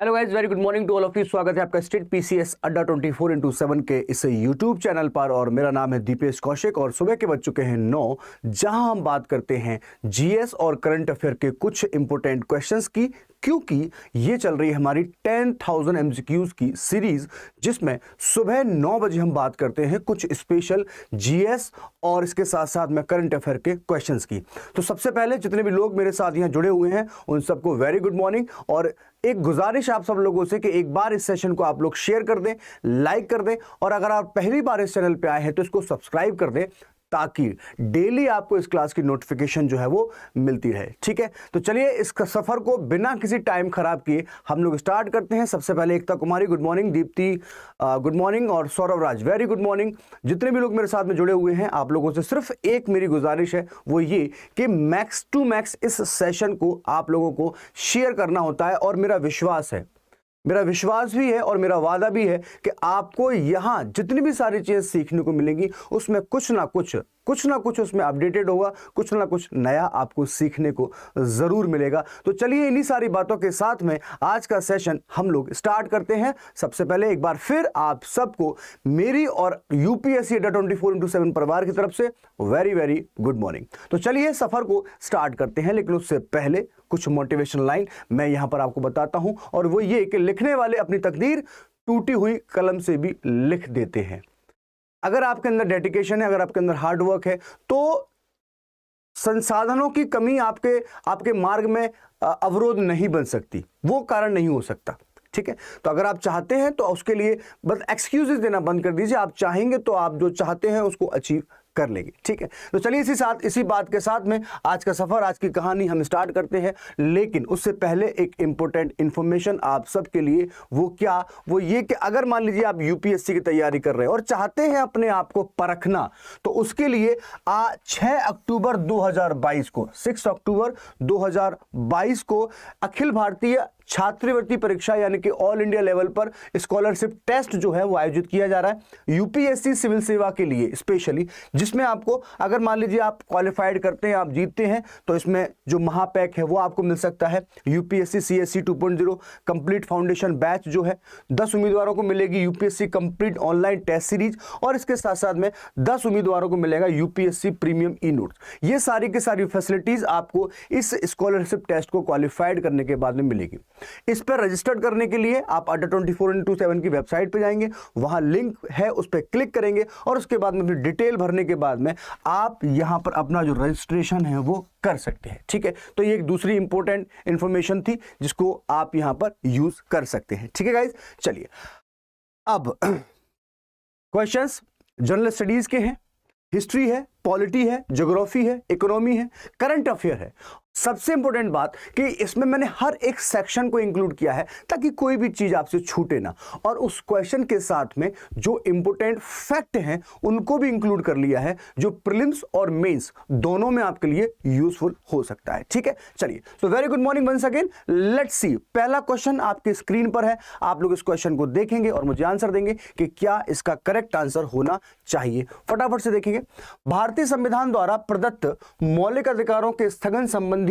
Hello guys, very good morning to all of you. स्वागत है आपका स्टेट पीसीएस अड्डा 24/7 के इस यूट्यूब चैनल पर। और मेरा नाम है दीपेश कौशिक और सुबह के बज चुके हैं 9, जहां हम बात करते हैं जीएस और करंट अफेयर के कुछ इंपॉर्टेंट क्वेश्चंस की, क्योंकि ये चल रही है हमारी 10,000 एमसीक्यूज की सीरीज, जिसमें सुबह 9 बजे हम बात करते हैं कुछ स्पेशल जीएस और इसके साथ साथ में करंट अफेयर के क्वेश्चंस की। तो सबसे पहले जितने भी लोग मेरे साथ यहाँ जुड़े हुए हैं उन सबको वेरी गुड मॉर्निंग। और एक गुजारिश आप सब लोगों से कि एक बार इस सेशन को आप लोग शेयर कर दें, लाइक कर दें, और अगर आप पहली बार इस चैनल पे आए हैं तो इसको सब्सक्राइब कर दें, ताकि डेली आपको इस क्लास की नोटिफिकेशन जो है वो मिलती रहे। ठीक है, तो चलिए इस सफर को बिना किसी टाइम खराब किए हम लोग स्टार्ट करते हैं। सबसे पहले Ekta Kumari good morning, Deepti good morning, और Saurabh Raj very good morning. जितने भी लोग मेरे साथ में जुड़े हुए हैं, आप लोगों से सिर्फ एक मेरी गुजारिश है, वो ये कि मैक्स टू मैक्स इस सेशन को आप लोगों को शेयर करना होता है। और मेरा विश्वास भी है और मेरा वादा भी है कि आपको यहां जितनी भी सारी चीजें सीखने को मिलेंगी उसमें कुछ ना कुछ उसमें अपडेटेड होगा, कुछ ना कुछ नया आपको सीखने को जरूर मिलेगा। तो चलिए इन्हीं सारी बातों के साथ में आज का सेशन हम लोग स्टार्ट करते हैं। सबसे पहले एक बार फिर आप सबको मेरी और यूपीएससी अड्डा 24/7 परिवार की तरफ से वेरी वेरी गुड मॉर्निंग। तो चलिए सफर को स्टार्ट करते हैं, लेकिन उससे पहले कुछ मोटिवेशनल लाइन मैं यहां पर आपको बताता हूं, और वो ये कि लिखने वाले अपनी तकदीर टूटी हुई कलम से भी लिख देते हैं। अगर आपके अंदर डेडिकेशन है, अगर आपके अंदर हार्डवर्क है, तो संसाधनों की कमी आपके मार्ग में अवरोध नहीं बन सकती, वो कारण नहीं हो सकता। ठीक है, तो अगर आप चाहते हैं तो उसके लिए बस एक्सक्यूजेस देना बंद कर दीजिए। आप चाहेंगे तो आप जो चाहते हैं उसको अचीव कर लेंगे। ठीक है, तो चलिए इसी बात के साथ में आज का सफर, आज की कहानी हम स्टार्ट करते हैं। लेकिन उससे पहले एक इंपॉर्टेंट इंफॉर्मेशन आप सबके लिए, वो ये कि अगर मान लीजिए आप यूपीएससी की तैयारी कर रहे हैं और चाहते हैं अपने आप को परखना, तो उसके लिए 6 अक्टूबर 2022 को 6 अक्टूबर 2022 को अखिल भारतीय छात्रवृत्ति परीक्षा यानी कि ऑल इंडिया लेवल पर स्कॉलरशिप टेस्ट जो है वो आयोजित किया जा रहा है यूपीएससी सिविल सेवा के लिए स्पेशली, जिसमें आपको अगर मान लीजिए आप क्वालिफाइड करते हैं, आप जीतते हैं, तो इसमें जो महापैक है वो आपको मिल सकता है। UPSC CSC 2.0 complete foundation batch जो है 10 उम्मीदवारों को मिलेगी UPSC complete online test series, और इसके साथ साथ में 10 उम्मीदवारों को मिलेगा यूपीएससी प्रीमियम ई नोट्स। ये सारी की सारी फैसिलिटीज आपको इस स्कॉलरशिप टेस्ट को क्वालिफाइड करने के बाद में मिलेगी। इस पर रजिस्टर करने के लिए आप अड्डा 24/7 की वेबसाइट पे जाएंगे, वहां लिंक है, उस पर क्लिक करेंगे, और उसके बाद में डिटेल भरने के बाद में आप यहां पर अपना जो रजिस्ट्रेशन है वो कर सकते हैं। ठीक है, तो ये एक दूसरी इंपॉर्टेंट इंफॉर्मेशन थी जिसको आप यहां पर यूज कर सकते हैं। ठीक है गाइस, चलिए अब क्वेश्चंस जनरल स्टडीज के हैं, हिस्ट्री है, पॉलिटी है, ज्योग्राफी है, इकोनॉमी है, करंट अफेयर है। सबसे इंपॉर्टेंट बात कि इसमें मैंने हर एक सेक्शन को इंक्लूड किया है ताकि कोई भी चीज आपसे छूटे ना, और उस क्वेश्चन के साथ में जो इंपॉर्टेंट फैक्ट हैं उनको भी इंक्लूड कर लिया है, जो प्रीलिम्स और मेंस दोनों में आपके लिए यूजफुल हो सकता है। ठीक है, चलिए तो very good morning once again, let's see. पहला क्वेश्चन आपके स्क्रीन पर है, आप लोग इस क्वेश्चन को देखेंगे और मुझे आंसर देंगे कि क्या इसका करेक्ट आंसर होना चाहिए। फटाफट से देखेंगे। भारतीय संविधान द्वारा प्रदत्त मौलिक अधिकारों के स्थगन संबंधी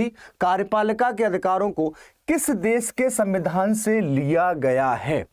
कार्यपालिका के अधिकारों को किस देश के संविधान से लिया गया है?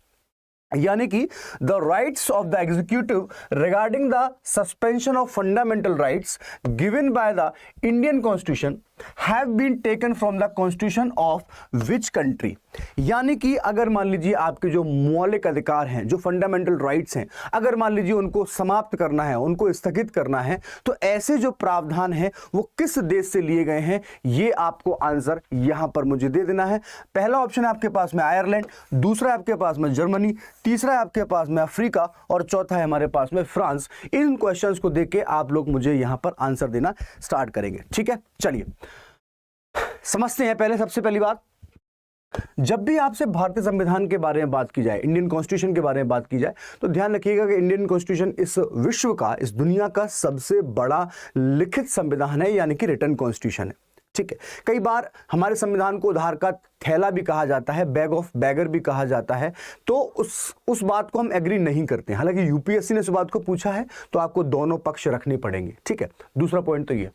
यानी कि the rights of the executive regarding the suspension of fundamental rights given by the Indian constitution have been taken from the constitution of which country. यानी कि अगर मान लीजिए आपके जो मौलिक अधिकार हैं, जो फंडामेंटल राइट्स हैं, अगर मान लीजिए उनको समाप्त करना है, उनको स्थगित करना है, तो ऐसे जो प्रावधान हैं वो किस देश से लिए गए हैं, ये आपको आंसर यहां पर मुझे दे देना है। पहला ऑप्शन है आपके पास में आयरलैंड, दूसरा है आपके पास में जर्मनी, तीसरा है आपके पास में अफ्रीका, और चौथा है हमारे पास में फ्रांस। इन क्वेश्चंस को देख के आप लोग मुझे यहां पर आंसर देना स्टार्ट करेंगे। ठीक है, चलिए समझते हैं। पहले सबसे पहली बात, जब भी आपसे भारतीय संविधान के बारे में बात की जाए, इंडियन कॉन्स्टिट्यूशन के बारे में बात की जाए, तो ध्यान रखिएगा कि इंडियन कॉन्स्टिट्यूशन इस विश्व का, इस दुनिया का सबसे बड़ा लिखित संविधान है, यानी कि रिटन कॉन्स्टिट्यूशन है। ठीक है, कई बार हमारे संविधान को उधार का थैला भी कहा जाता है, बैग ऑफ बैगर भी कहा जाता है। तो उस बात को हम एग्री नहीं करते। हालांकि यूपीएससी ने इस बात को पूछा है तो आपको दोनों पक्ष रखने पड़ेंगे, ठीक है। दूसरा पॉइंट तो ये,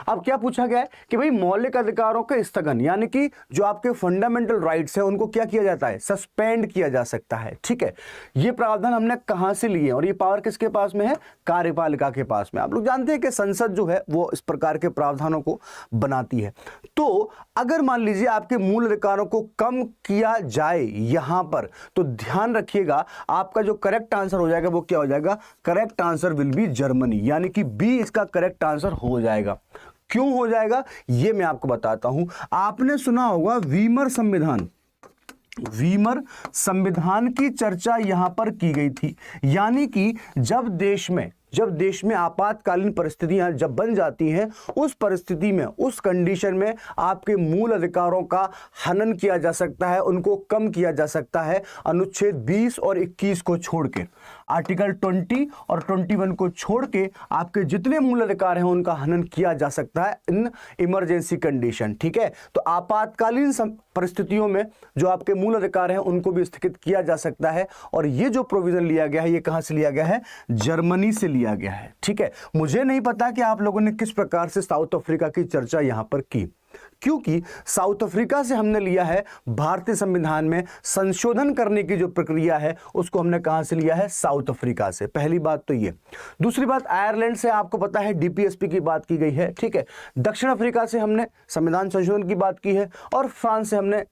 अब क्या पूछा गया है कि भाई मौलिक अधिकारों के स्थगन, यानी कि जो आपके फंडामेंटल राइट्स है उनको क्या किया जाता है, सस्पेंड किया जा सकता है, ठीक है। ये प्रावधान हमने कहां से लिए और ये पावर किसके पास में है, कार्यपालिका के पास में। आप लोग जानते हैं कि संसद जो है वो इस प्रकार के प्रावधानों को बनाती है। तो अगर मान लीजिए आपके मूल अधिकारों को कम किया जाए यहां पर, तो ध्यान रखिएगा आपका जो करेक्ट आंसर हो जाएगा वो क्या हो जाएगा, correct answer will be Germany, यानी कि बी इसका करेक्ट आंसर हो जाएगा। क्यों हो जाएगा ये मैं आपको बताता हूं। आपने सुना होगा वीमर संविधान, वीमर संविधान की चर्चा यहां पर की गई थी। यानी कि जब देश में आपातकालीन परिस्थितियां जब बन जाती हैं, उस परिस्थिति में, उस कंडीशन में आपके मूल अधिकारों का हनन किया जा सकता है, उनको कम किया जा सकता है। अनुच्छेद 20 और 21 को छोड़ के, आर्टिकल 20 और 21 को छोड़ के आपके जितने मूल अधिकार हैं उनका हनन किया जा सकता है इन इमरजेंसी कंडीशन, ठीक है। तो आपातकालीन परिस्थितियों में जो आपके मूल अधिकार हैं उनको भी स्थगित किया जा सकता है। और ये जो प्रोविजन लिया गया है ये कहां से लिया गया है, जर्मनी से लिया गया है, ठीक है। मुझे नहीं पता कि आप लोगों ने किस प्रकार से साउथ अफ्रीका की चर्चा यहां पर की, क्योंकि साउथ अफ्रीका से हमने लिया है भारतीय संविधान में संशोधन करने की जो प्रक्रिया है उसको हमने कहां से लिया है, साउथ अफ्रीका से। पहली बात तो ये। दूसरी बात, आयरलैंड से आपको पता है डीपीएसपी की बात की गई है, ठीक है। दक्षिण अफ्रीका से हमने संविधान संशोधन की बात की है और फ्रांस से हमने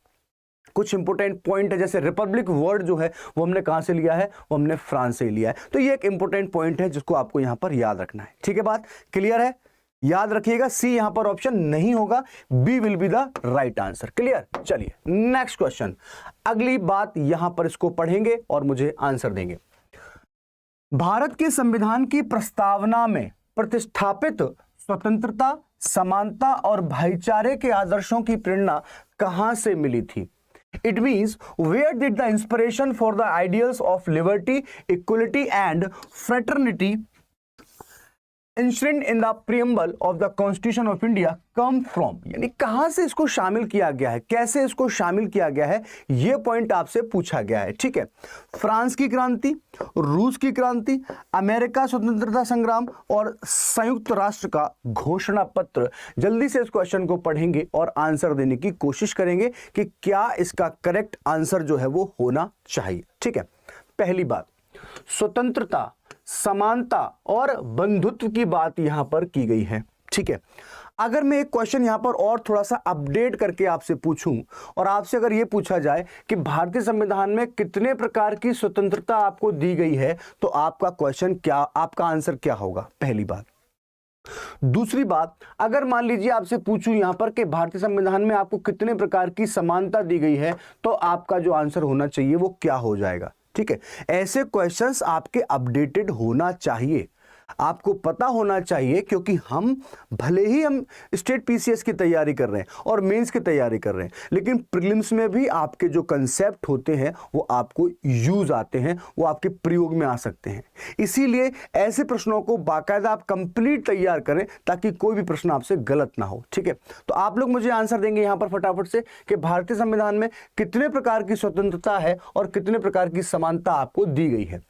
कुछ इंपोर्टेंट पॉइंट है, जैसे रिपब्लिक वर्ड जो है वो हमने कहां से लिया है, वो हमने फ्रांस से लिया है। तो ये एक इंपोर्टेंट पॉइंट है जिसको आपको यहां पर याद रखना है, ठीक है। बात क्लियर है, याद रखिएगा सी यहां पर ऑप्शन नहीं होगा, B will be the right answer. Clear, चलिए नेक्स्ट क्वेश्चन। अगली बात यहां पर इसको पढ़ेंगे और मुझे आंसर देंगे। भारत के संविधान की प्रस्तावना में प्रतिस्थापित स्वतंत्रता, समानता और भाईचारे के आदर्शों की प्रेरणा कहां से मिली थी? It means where did the inspiration for the ideals of liberty, equality and fraternity enshrined in the preamble of the Constitution of India come from? यानी कहां से इसको शामिल किया गया है, कैसे इसको शामिल किया गया है, यह पॉइंट आपसे पूछा गया है, ठीक है। फ्रांस की क्रांति, रूस की क्रांति, अमेरिका स्वतंत्रता संग्राम और संयुक्त राष्ट्र का घोषणा पत्र। जल्दी से इस क्वेश्चन को पढ़ेंगे और आंसर देने की कोशिश करेंगे कि क्या इसका करेक्ट आंसर जो है वो होना चाहिए, ठीक है। पहली बात, स्वतंत्रता, समानता और बंधुत्व की बात यहां पर की गई है, ठीक है। अगर मैं एक क्वेश्चन यहां पर और थोड़ा सा अपडेट करके आपसे पूछूं और आपसे अगर यह पूछा जाए कि भारतीय संविधान में कितने प्रकार की स्वतंत्रता आपको दी गई है, तो आपका क्वेश्चन क्या, आपका आंसर क्या होगा, पहली बात। दूसरी बात, अगर मान लीजिए आपसे पूछूं यहां पर कि भारतीय संविधान में आपको कितने प्रकार की समानता दी गई है, तो आपका जो आंसर होना चाहिए वो क्या हो जाएगा, ठीक है। ऐसे क्वेश्चंस आपके अपडेटेड होना चाहिए, आपको पता होना चाहिए, क्योंकि हम भले ही हम स्टेट पीसीएस की तैयारी कर रहे हैं और मेंस की तैयारी कर रहे हैं, लेकिन प्रीलिम्स में भी आपके जो कंसेप्ट होते हैं वो आपको यूज आते हैं, वो आपके प्रयोग में आ सकते हैं। इसीलिए ऐसे प्रश्नों को बाकायदा आप कंप्लीट तैयार करें ताकि कोई भी प्रश्न आपसे गलत ना हो, ठीक है। तो आप लोग मुझे आंसर देंगे यहां पर फटाफट से कि भारतीय संविधान में कितने प्रकार की स्वतंत्रता है और कितने प्रकार की समानता आपको दी गई है।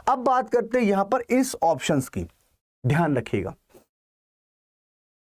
अब बात करते हैं यहां पर इस ऑप्शंस की। ध्यान रखिएगा,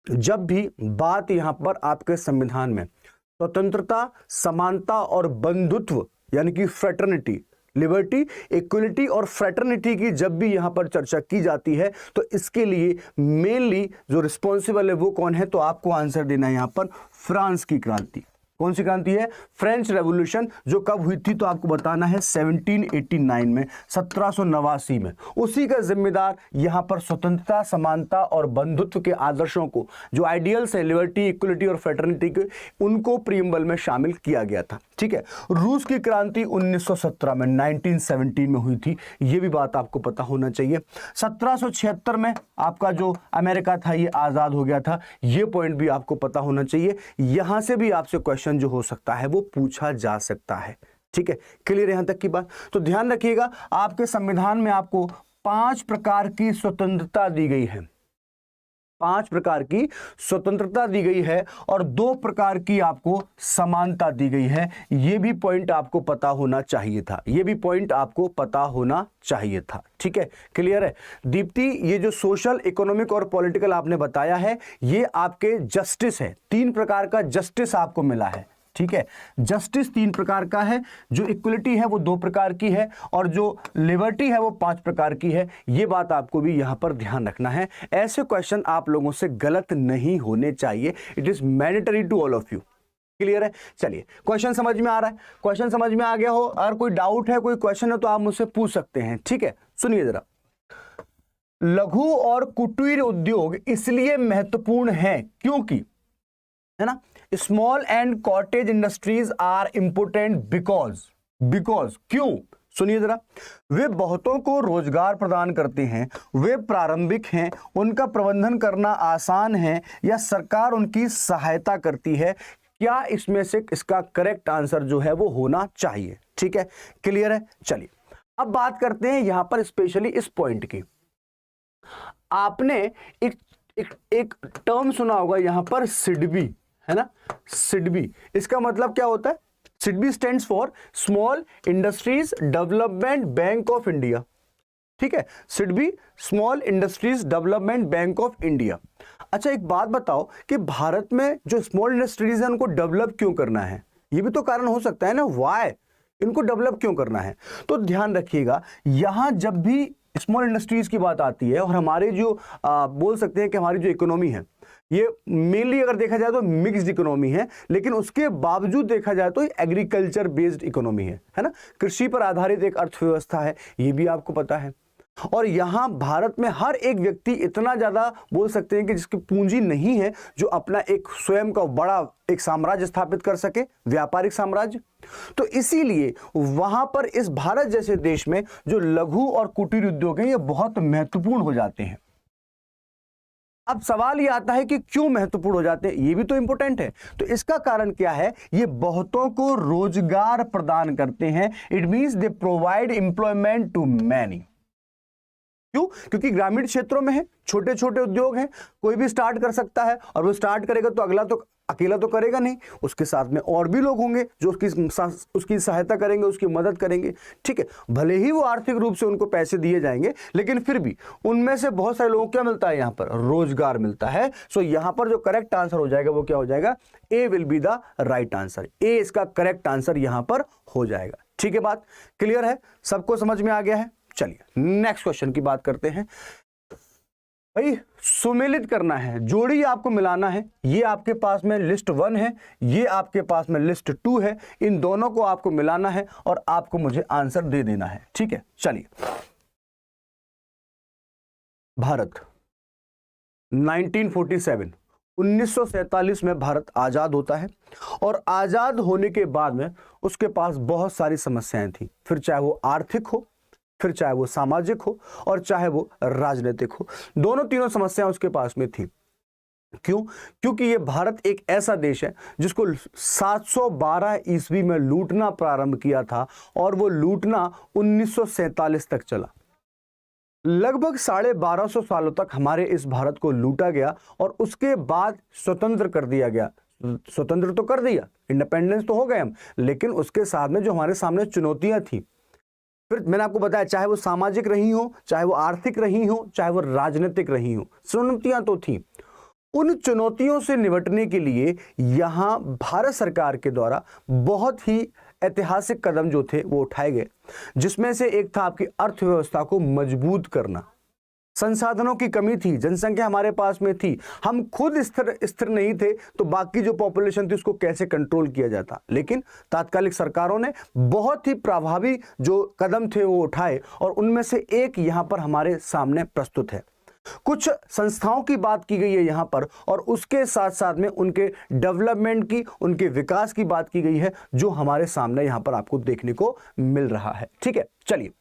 जब भी बात यहां पर आपके संविधान में स्वतंत्रता, समानता और बंधुत्व यानी कि फ्रेटर्निटी, लिबर्टी, इक्वलिटी और फ्रेटर्निटी की जब भी यहां पर चर्चा की जाती है, तो इसके लिए मेनली जो रिस्पॉन्सिबल है वो कौन है, तो आपको आंसर देना है यहां पर फ्रांस की क्रांति। कौन सी क्रांति है? फ्रेंच रेवोल्यूशन, जो कब हुई थी तो आपको बताना है 1789 में, 1789 में। उसी का जिम्मेदार यहां पर स्वतंत्रता, समानता और बंधुत्व के आदर्शों को, जो आइडियल्स है लिबर्टी, इक्वलिटी और फ्रेटर्निटी के, उनको प्रीएम्बल में शामिल किया गया था, ठीक है। रूस की क्रांति 1917 में, 1917 में हुई थी, यह भी बात आपको पता होना चाहिए। 1776 में आपका जो अमेरिका था ये आजाद हो गया था, यह पॉइंट भी आपको पता होना चाहिए। यहां से भी आपसे क्वेश्चन जो हो सकता है वो पूछा जा सकता है, ठीक है। क्लियर यहां तक की बात? तो ध्यान रखिएगा, आपके संविधान में आपको 5 प्रकार की स्वतंत्रता दी गई है। 5 प्रकार की स्वतंत्रता दी गई है और 2 प्रकार की आपको समानता दी गई है। यह भी पॉइंट आपको पता होना चाहिए था, यह भी पॉइंट आपको पता होना चाहिए था। ठीक है, क्लियर है दीप्ति? ये जो सोशल, इकोनॉमिक और पॉलिटिकल आपने बताया है, ये आपके जस्टिस है। 3 प्रकार का जस्टिस आपको मिला है। ठीक है, जस्टिस 3 प्रकार का है, जो इक्वलिटी है वो 2 प्रकार की है और जो लिबर्टी है वो 5 प्रकार की है। ये बात आपको भी यहां पर ध्यान रखना है। ऐसे क्वेश्चन आप लोगों से गलत नहीं होने चाहिए। It is mandatory to all of you. Clear है? चलिए, क्वेश्चन समझ में आ रहा है? क्वेश्चन समझ में आ गया हो? अगर कोई डाउट है, कोई क्वेश्चन है तो आप मुझसे पूछ सकते हैं। ठीक है, सुनिए जरा। लघु और कुटीर उद्योग इसलिए महत्वपूर्ण है क्योंकि, है ना, small and cottage industries are important because क्यों? सुनिए जरा। वे बहुतों को रोजगार प्रदान करते हैं, वे प्रारंभिक हैं, उनका प्रबंधन करना आसान है या सरकार उनकी सहायता करती है। क्या इसमें से इसका करेक्ट आंसर जो है वो होना चाहिए? ठीक है, क्लियर है? चलिए अब बात करते हैं यहां पर स्पेशली इस पॉइंट की। आपने एक टर्म सुना होगा यहां पर, सिडबी, है ना, सिडबी। इसका मतलब क्या होता है? SIDBI stands for small industries development bank of India. ठीक है, SIDBI small industries development bank of India. अच्छा, एक बात बताओ कि भारत में जो स्मॉल इंडस्ट्रीज है उनको डेवलप क्यों करना है? ये भी तो कारण हो सकता है ना, व्हाई इनको डेवलप क्यों करना है? तो ध्यान रखिएगा, यहां जब भी स्मॉल इंडस्ट्रीज की बात आती है, और हमारे जो बोल सकते हैं कि हमारी जो इकोनॉमी है ये मेनली अगर देखा जाए तो मिक्स्ड इकोनॉमी है, लेकिन उसके बावजूद देखा जाए तो एग्रीकल्चर बेस्ड इकोनॉमी है ना, कृषि पर आधारित एक अर्थव्यवस्था है, ये भी आपको पता है। और यहां भारत में हर एक व्यक्ति इतना ज्यादा बोल सकते हैं कि जिसकी पूंजी नहीं है जो अपना एक स्वयं का बड़ा एक साम्राज्य स्थापित कर सके, व्यापारिक साम्राज्य। तो इसीलिए वहां पर इस भारत जैसे देश में जो लघु और कुटीर उद्योग हैं ये बहुत महत्वपूर्ण हो जाते हैं। अब सवाल ये आता है कि क्यों महत्वपूर्ण हो जाते हैं? ये भी तो इंपॉर्टेंट है। तो इसका कारण क्या है? ये बहुतों को रोजगार प्रदान करते हैं। It means they provide employment to many. क्यों? क्योंकि ग्रामीण क्षेत्रों में है, छोटे छोटे उद्योग हैं, कोई भी स्टार्ट कर सकता है, और वो स्टार्ट करेगा तो अगला तो अकेला तो करेगा नहीं, उसके साथ में और भी लोग होंगे जो उसकी सहायता करेंगे, उसकी मदद करेंगे। ठीक है, भले ही वो आर्थिक रूप से उनको पैसे दिए जाएंगे, लेकिन फिर भी उनमें से बहुत सारे लोगों को क्या मिलता है? यहाँ पर रोजगार मिलता है। सो यहाँ पर जो करेक्ट आंसर हो जाएगा वो क्या हो जाएगा? A will be the right answer. A इसका करेक्ट आंसर यहाँ पर हो जाएगा। ठीक है, बात क्लियर है? सबको समझ में आ गया है? चलिए नेक्स्ट क्वेश्चन की बात करते हैं। भाई सुमेलित करना है, जोड़ी आपको मिलाना है। ये आपके पास में लिस्ट 1 है, ये आपके पास में लिस्ट 2 है। इन दोनों को आपको मिलाना है और आपको मुझे आंसर दे देना है। ठीक है, चलिए। भारत 1947 में भारत आजाद होता है, और आजाद होने के बाद में उसके पास बहुत सारी समस्याएं थी, फिर चाहे वो आर्थिक हो, फिर चाहे वो सामाजिक हो, और चाहे वो राजनीतिक हो। दोनों तीनों समस्याएं उसके पास में थी। क्यों? क्योंकि ये भारत एक ऐसा देश है जिसको 712 ईस्वी में लूटना प्रारंभ किया था, और वो लूटना 1947 तक चला। लगभग 1250 सालों तक हमारे इस भारत को लूटा गया, और उसके बाद स्वतंत्र कर दिया गया। स्वतंत्र तो कर दिया, इंडिपेंडेंस तो हो गए हम, लेकिन उसके साथ में जो हमारे सामने चुनौतियां थी, फिर मैंने आपको बताया, चाहे वो सामाजिक रही हो, चाहे वो आर्थिक रही हो, चाहे वो राजनीतिक रही हो, चुनौतियां तो थी। उन चुनौतियों से निपटने के लिए यहां भारत सरकार के द्वारा बहुत ही ऐतिहासिक कदम जो थे वो उठाए गए, जिसमें से एक था आपकी अर्थव्यवस्था को मजबूत करना। संसाधनों की कमी थी, जनसंख्या हमारे पास में थी, हम खुद स्थिर नहीं थे, तो बाकी जो पॉपुलेशन थी उसको कैसे कंट्रोल किया जाता। लेकिन तात्कालिक सरकारों ने बहुत ही प्रभावी जो कदम थे वो उठाए, और उनमें से एक यहां पर हमारे सामने प्रस्तुत है। कुछ संस्थाओं की बात की गई है यहां पर, और उसके साथ साथ में उनके डेवलपमेंट की, उनके विकास की बात की गई है, जो हमारे सामने यहां पर आपको देखने को मिल रहा है। ठीक है, चलिए।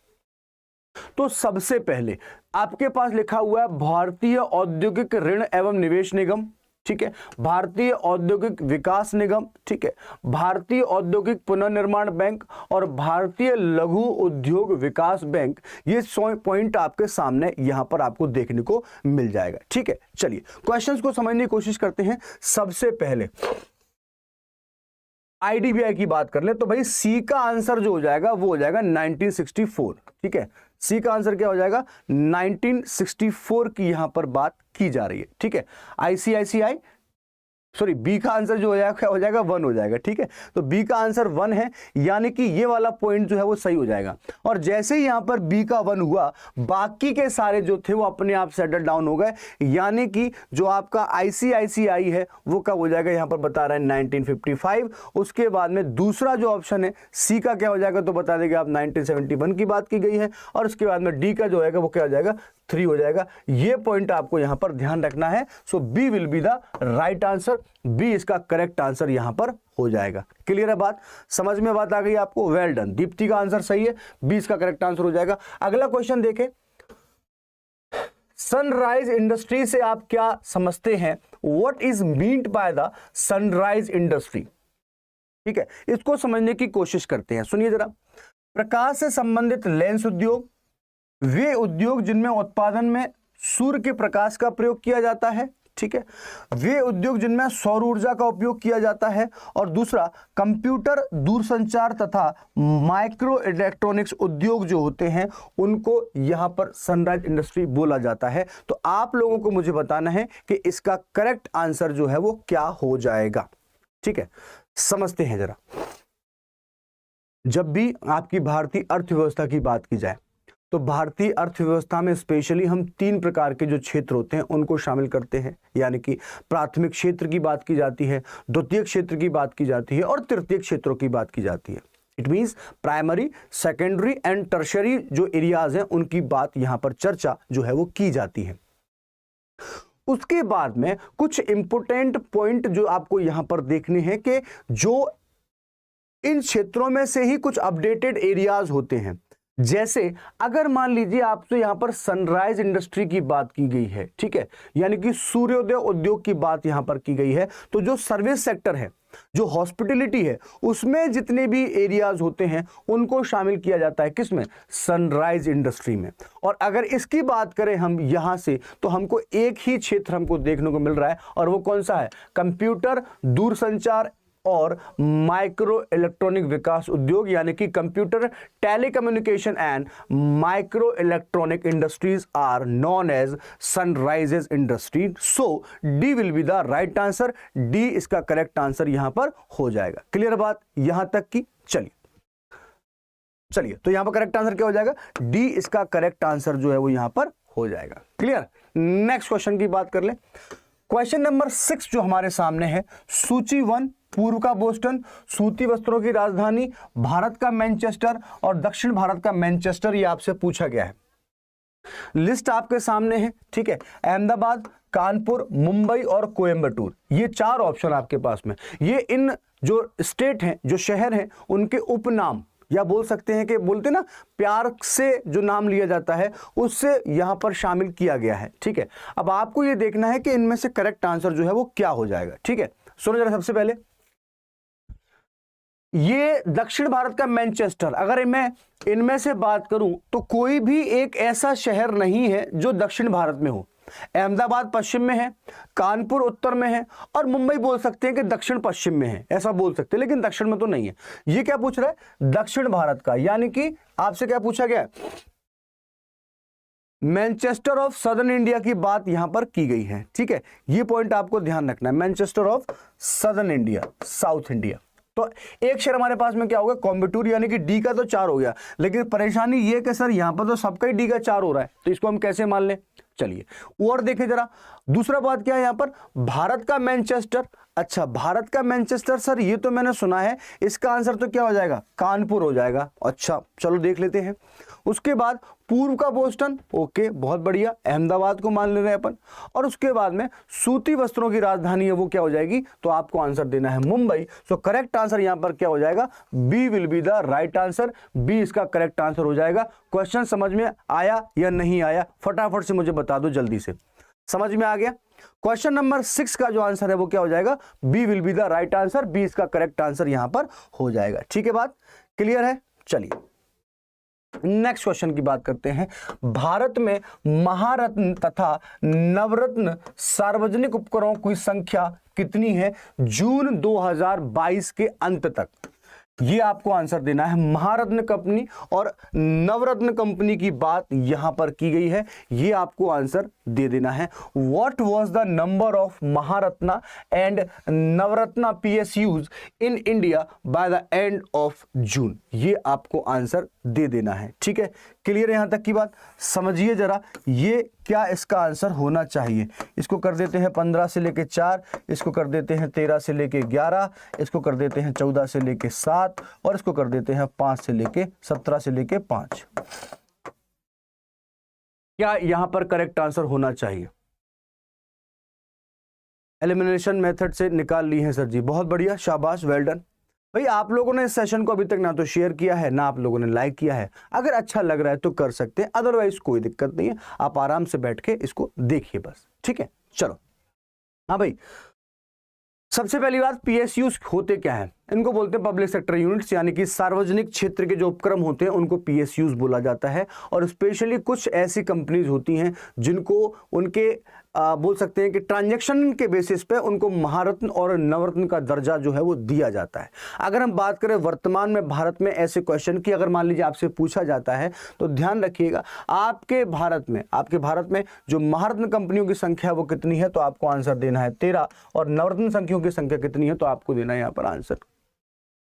तो सबसे पहले आपके पास लिखा हुआ है भारतीय औद्योगिक ऋण एवं निवेश निगम, ठीक है, भारतीय औद्योगिक विकास निगम, ठीक है, भारतीय औद्योगिक पुनर्निर्माण बैंक और भारतीय लघु उद्योग विकास बैंक। ये 100 पॉइंट आपके सामने यहां पर आपको देखने को मिल जाएगा। ठीक है, चलिए क्वेश्चंस को समझने की कोशिश करते हैं। सबसे पहले आईडीबीआई की बात कर ले तो भाई सी का आंसर जो हो जाएगा वो हो जाएगा 1964। ठीक है, सी का आंसर क्या हो जाएगा 1964 की यहां पर बात की जा रही है। ठीक है, आईसीआईसीआई सॉरी बी का आंसर जो हो जाएगा क्या हो जाएगा 1 हो जाएगा। ठीक है, तो बी का आंसर 1 है, यानी कि ये वाला पॉइंट जो है वो सही हो जाएगा। और जैसे ही यहां पर बी का 1 हुआ, बाकी के सारे जो थे वो अपने आप सेटल डाउन हो गए, यानी कि जो आपका आईसीआईसीआई है वो कब हो जाएगा, यहां पर बता रहे हैं 1955। उसके बाद में दूसरा जो ऑप्शन है सी का क्या हो जाएगा, तो बता देंगे आप 1971 की बात की गई है। और उसके बाद में डी का जो है वो क्या हो जाएगा 3 हो जाएगा। ये पॉइंट आपको यहां पर ध्यान रखना है। So B will be the right answer, B इसका करेक्ट आंसर यहां पर हो जाएगा। क्लियर है बात, समझ में बात आ गई आपको? वेल डन, दीप्ति का आंसर सही है, बी इसका करेक्ट आंसर हो जाएगा। अगला क्वेश्चन देखें, सनराइज इंडस्ट्री से आप क्या समझते हैं? What is meant by the sunrise industry? ठीक है, इसको समझने की कोशिश करते हैं। सुनिए जरा, प्रकाश से संबंधित लेंस उद्योग, वे उद्योग जिनमें उत्पादन में सूर्य के प्रकाश का प्रयोग किया जाता है। ठीक है, वे उद्योग जिनमें सौर ऊर्जा का उपयोग किया जाता है। और दूसरा, कंप्यूटर, दूरसंचार तथा माइक्रो इलेक्ट्रॉनिक्स उद्योग जो होते हैं उनको यहां पर सनराइज इंडस्ट्री बोला जाता है। तो आप लोगों को मुझे बताना है कि इसका करेक्ट आंसर जो है वो क्या हो जाएगा। ठीक है, समझते हैं जरा। जब भी आपकी भारतीय अर्थव्यवस्था की बात की जाए तो भारतीय अर्थव्यवस्था में स्पेशली हम 3 प्रकार के जो क्षेत्र होते हैं उनको शामिल करते हैं, यानी कि प्राथमिक क्षेत्र की बात की जाती है, द्वितीय क्षेत्र की बात की जाती है और तृतीय क्षेत्रों की बात की जाती है। It means primary, secondary and tertiary जो एरियाज हैं उनकी बात यहां पर चर्चा जो है वो की जाती है। उसके बाद में कुछ इंपोर्टेंट पॉइंट जो आपको यहां पर देखने हैं कि जो इन क्षेत्रों में से ही कुछ अपडेटेड एरियाज होते हैं। जैसे अगर मान लीजिए आपसे यहां पर सनराइज इंडस्ट्री की बात की गई है, ठीक है, यानी कि सूर्योदय उद्योग की बात यहां पर की गई है, तो जो सर्विस सेक्टर है, जो हॉस्पिटलिटी है, उसमें जितने भी एरियाज होते हैं उनको शामिल किया जाता है किसमें, सनराइज इंडस्ट्री में। और अगर इसकी बात करें हम यहां से तो हमको एक ही क्षेत्र हमको देखने को मिल रहा है, और वो कौन सा है, कंप्यूटर, दूरसंचार और माइक्रो इलेक्ट्रॉनिक विकास उद्योग, यानी कि computer, telecommunication and micro electronic industries are known as sunrises industry. So D will be the right answer, D इसका करेक्ट आंसर यहां पर हो जाएगा। क्लियर बात यहां तक की? चलिए तो यहां पर करेक्ट आंसर क्या हो जाएगा, डी इसका करेक्ट आंसर जो है वो यहां पर हो जाएगा। क्लियर, नेक्स्ट क्वेश्चन की बात कर ले। क्वेश्चन नंबर 6 जो हमारे सामने है, सूची 1, पूर्व का बोस्टन, सूती वस्त्रों की राजधानी, भारत का मैनचेस्टर और दक्षिण भारत का मैनचेस्टर, ये आपसे पूछा गया है। लिस्ट आपके सामने है, ठीक है, अहमदाबाद, कानपुर, मुंबई और कोयंबटूर, ये 4 ऑप्शन आपके पास में। ये इन जो स्टेट हैं, जो शहर हैं, उनके उपनाम, या बोल सकते हैं कि बोलते ना प्यार से जो नाम लिया जाता है उससे यहां पर शामिल किया गया है। ठीक है, अब आपको ये देखना है कि इनमें से करेक्ट आंसर जो है वो क्या हो जाएगा। ठीक है, सुनो जरा, सबसे पहले ये दक्षिण भारत का मैनचेस्टर, अगर मैं इनमें से बात करूं तो कोई भी एक ऐसा शहर नहीं है जो दक्षिण भारत में हो। अहमदाबाद पश्चिम में है, कानपुर उत्तर में है और मुंबई बोल सकते हैं कि दक्षिण पश्चिम में है, ऐसा बोल सकते हैं, लेकिन दक्षिण में तो नहीं है। ये क्या पूछ रहा है, दक्षिण भारत का, यानी कि आपसे क्या पूछा गया, मैनचेस्टर ऑफ सदर्न इंडिया की बात यहां पर की गई है। ठीक है, ये पॉइंट आपको ध्यान रखना है, Manchester of southern India, south India. तो एक शहर हमारे पास में क्या होगा, कोयंबटूर, यानी कि डी का तो 4 हो गया, लेकिन परेशानी ये कि सर यहां पर तो सबका ही डी का 4 हो रहा है, तो इसको हम कैसे मान लें। चलिए और देखें जरा, दूसरा बात क्या है यहां पर, भारत का मैनचेस्टर। अच्छा, भारत का मैनचेस्टर, सर ये तो मैंने सुना है, इसका आंसर तो क्या हो जाएगा, कानपुर हो जाएगा। अच्छा चलो देख लेते हैं। उसके बाद पूर्व का बोस्टन, ओके बहुत बढ़िया, अहमदाबाद को मान ले रहे हैं अपन। और उसके बाद में सूती वस्त्रों की राजधानी है वो क्या हो जाएगी, तो आपको आंसर देना है मुंबई। सो करेक्ट आंसर यहां पर क्या हो जाएगा, B will be the right answer, B इसका करेक्ट आंसर हो जाएगा। क्वेश्चन समझ में आया या नहीं आया, फटाफट से मुझे बता दो, जल्दी से समझ में आ गया। क्वेश्चन नंबर 6 का जो आंसर है वो क्या हो जाएगा, B will be the right answer, B इसका करेक्ट आंसर यहां पर हो जाएगा। ठीक है, बात क्लियर है। चलिए नेक्स्ट क्वेश्चन की बात करते हैं। भारत में महारत्न तथा नवरत्न सार्वजनिक उपकरणों की संख्या कितनी है जून 2022 के अंत तक? ये आपको आंसर देना है। महारत्न कंपनी और नवरत्न कंपनी की बात यहां पर की गई है, ये आपको आंसर दे देना है। What was the number of Maharatna and Navratna PSUs in India by the end of June, ये आपको आंसर दे देना है। ठीक है, क्लियर है यहां तक की बात? समझिए जरा, ये क्या इसका आंसर होना चाहिए। इसको कर देते हैं 15 से लेके 4, इसको कर देते हैं 13 से लेके 11, इसको कर देते हैं 14 से लेके 7 और इसको कर देते हैं 5 से लेके 17 से लेके 5। क्या यहां पर करेक्ट आंसर होना चाहिए? एलिमिनेशन मेथड से निकाल ली है सर जी, बहुत बढ़िया, शाबाश, वेल डन। भाई आप लोगों ने इस सेशन को अभी तक ना तो शेयर किया है ना आप लोगों ने लाइक किया है। अगर अच्छा लग रहा है तो कर सकते हैं, अदरवाइज कोई दिक्कत नहीं है, आप आराम से बैठ के इसको देखिए बस। ठीक है, चलो। हाँ भाई, सबसे पहली बात, PSUs होते क्या है? इनको बोलते हैं पब्लिक सेक्टर यूनिट्स, यानी कि सार्वजनिक क्षेत्र के जो उपक्रम होते हैं उनको PSUs बोला जाता है। और स्पेशली कुछ ऐसी कंपनीज होती हैं जिनको उनके बोल सकते हैं कि ट्रांजैक्शन के बेसिस पे उनको महारत्न और नवरत्न का दर्जा जो है वो दिया जाता है। अगर हम बात करें वर्तमान में भारत में ऐसे क्वेश्चन की अगर मान लीजिए आपसे पूछा जाता है तो ध्यान रखिएगा, आपके भारत में जो महारत्न कंपनियों की संख्या है वो कितनी है, तो आपको आंसर देना है 13, और नवरत्न संख्याओं की संख्या कितनी है तो आपको देना है यहाँ पर आंसर।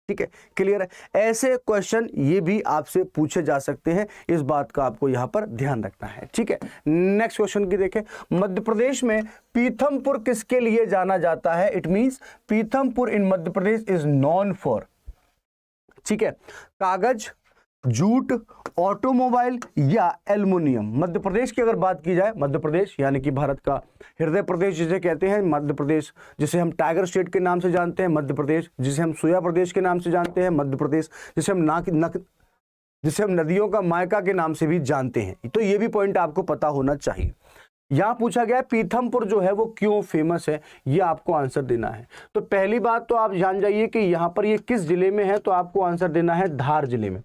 ठीक है, क्लियर है? ऐसे क्वेश्चन ये भी आपसे पूछे जा सकते हैं, इस बात का आपको यहां पर ध्यान रखना है। ठीक है, नेक्स्ट क्वेश्चन की देखें। मध्य प्रदेश में पीथमपुर किसके लिए जाना जाता है? It means Pithampur in Madhya Pradesh is known for, ठीक है, कागज, जूट, ऑटोमोबाइल या एल्युमिनियम। मध्य प्रदेश की अगर बात की जाए, मध्य प्रदेश यानी कि भारत का हृदय प्रदेश जिसे कहते हैं, मध्य प्रदेश जिसे हम टाइगर स्टेट के नाम से जानते हैं, मध्य प्रदेश जिसे हम सोया प्रदेश के नाम से जानते हैं, मध्य प्रदेश जिसे हम नदियों का मायका के नाम से भी जानते हैं। तो ये भी पॉइंट आपको पता होना चाहिए। यहां पूछा गया पीथमपुर जो है वो क्यों फेमस है, ये आपको आंसर देना है। तो पहली बात तो आप जान जाइए कि यहां पर ये किस जिले में है, तो आपको आंसर देना है धार जिले में।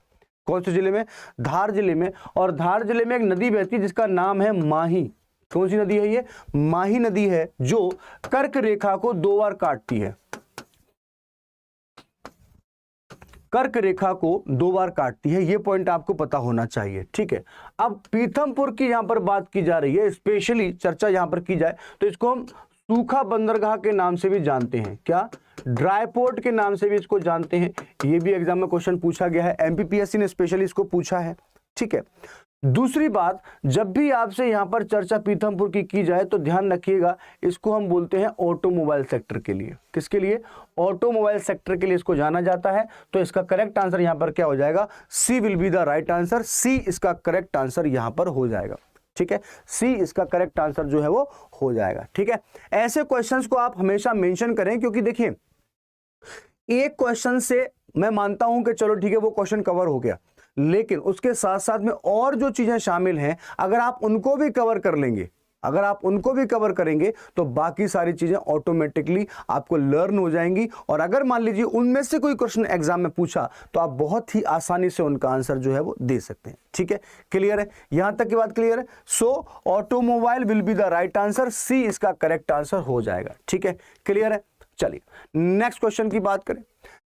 कौन से जिले में? धार जिले में। और धार जिले में एक नदी बहती है जिसका नाम है माही। कौन सी नदी है ये? माही नदी है, जो कर्क रेखा को 2 बार काटती है। कर्क रेखा को 2 बार काटती है, ये पॉइंट आपको पता होना चाहिए। ठीक है, अब पीथमपुर की यहां पर बात की जा रही है, स्पेशली चर्चा यहां पर की जाए तो इसको हम सूखा बंदरगाह के नाम से भी जानते हैं। क्या? ड्राई पोर्ट के नाम से भी इसको जानते हैं। ये भी एग्जाम में क्वेश्चन पूछा गया है, MPPSC ने स्पेशली इसको पूछा है। ठीक है, दूसरी बात, जब भी आपसे यहां पर चर्चा पीथमपुर की जाए तो ध्यान रखिएगा, इसको हम बोलते हैं ऑटोमोबाइल सेक्टर के लिए। किसके लिए? ऑटोमोबाइल सेक्टर के लिए इसको जाना जाता है। तो इसका करेक्ट आंसर यहां पर क्या हो जाएगा? C will be the right answer. C इसका करेक्ट आंसर यहां पर हो जाएगा। ठीक है, सी इसका करेक्ट आंसर जो है वो हो जाएगा। ठीक है, ऐसे क्वेश्चंस को आप हमेशा मेंशन करें, क्योंकि देखिए एक क्वेश्चन से मैं मानता हूं कि चलो ठीक है वो क्वेश्चन कवर हो गया, लेकिन उसके साथ साथ में और जो चीजें शामिल हैं अगर आप उनको भी कवर कर लेंगे, अगर आप उनको भी कवर करेंगे तो बाकी सारी चीजें ऑटोमेटिकली आपको लर्न हो जाएंगी। और अगर मान लीजिए उनमें से कोई क्वेश्चन एग्जाम में पूछा तो आप बहुत ही आसानी से उनका आंसर जो है वो दे सकते हैं। ठीक है, क्लियर है? यहां तक की बात क्लियर है? So automobile will be the right answer, C इसका करेक्ट आंसर हो जाएगा। ठीक है, क्लियर है? चलिए नेक्स्ट क्वेश्चन की बात करें।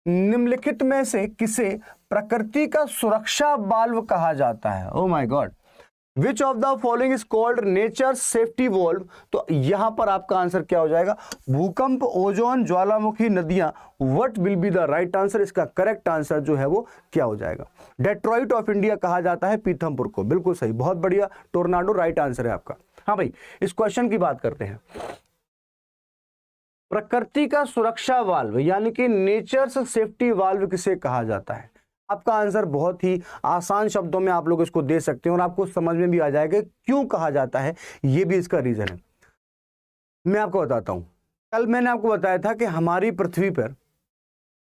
निम्नलिखित में से किसे प्रकृति का सुरक्षा वाल्व कहा जाता है? Oh my God, which of the following is called nature safety valve? तो यहां पर आपका आंसर क्या हो जाएगा? भूकंप, ओजोन, ज्वालामुखी, नदियां। What will be the right answer? इसका करेक्ट आंसर जो है वो क्या हो जाएगा? डेट्रॉइट ऑफ इंडिया कहा जाता है पीथमपुर को। बिल्कुल सही, बहुत बढ़िया, टोर्नाडो राइट आंसर है आपका। हाँ भाई, इस क्वेश्चन की बात करते हैं। प्रकृति का सुरक्षा वाल्व यानी कि नेचर्स सेफ्टी वाल्व किसे कहा जाता है? आपका आंसर बहुत ही आसान शब्दों में आप लोग इसको दे सकते हैं और आपको समझ में भी आ जाएगा क्यों कहा जाता है, ये भी इसका रीजन है। मैं आपको बताता हूं। कल मैंने आपको बताया था कि हमारी पृथ्वी पर,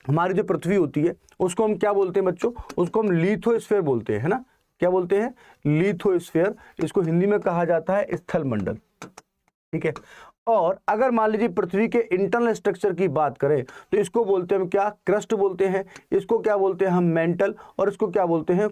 हमारी जो पृथ्वी होती है उसको हम क्या बोलते हैं बच्चों? उसको हम लिथोस्फीयर बोलते हैं, है ना? क्या बोलते हैं? लिथोस्फीयर। इसको हिंदी में कहा जाता है स्थल मंडल। ठीक है, और अगर मान लीजिए पृथ्वी के इंटरनल स्ट्रक्चर की बात करें तो इसको बोलते हैं हम क्या, क्रस्ट बोलते हैं, इसको क्या बोलते हैं हम, मेंटल, और इसको क्या बोलते हैं,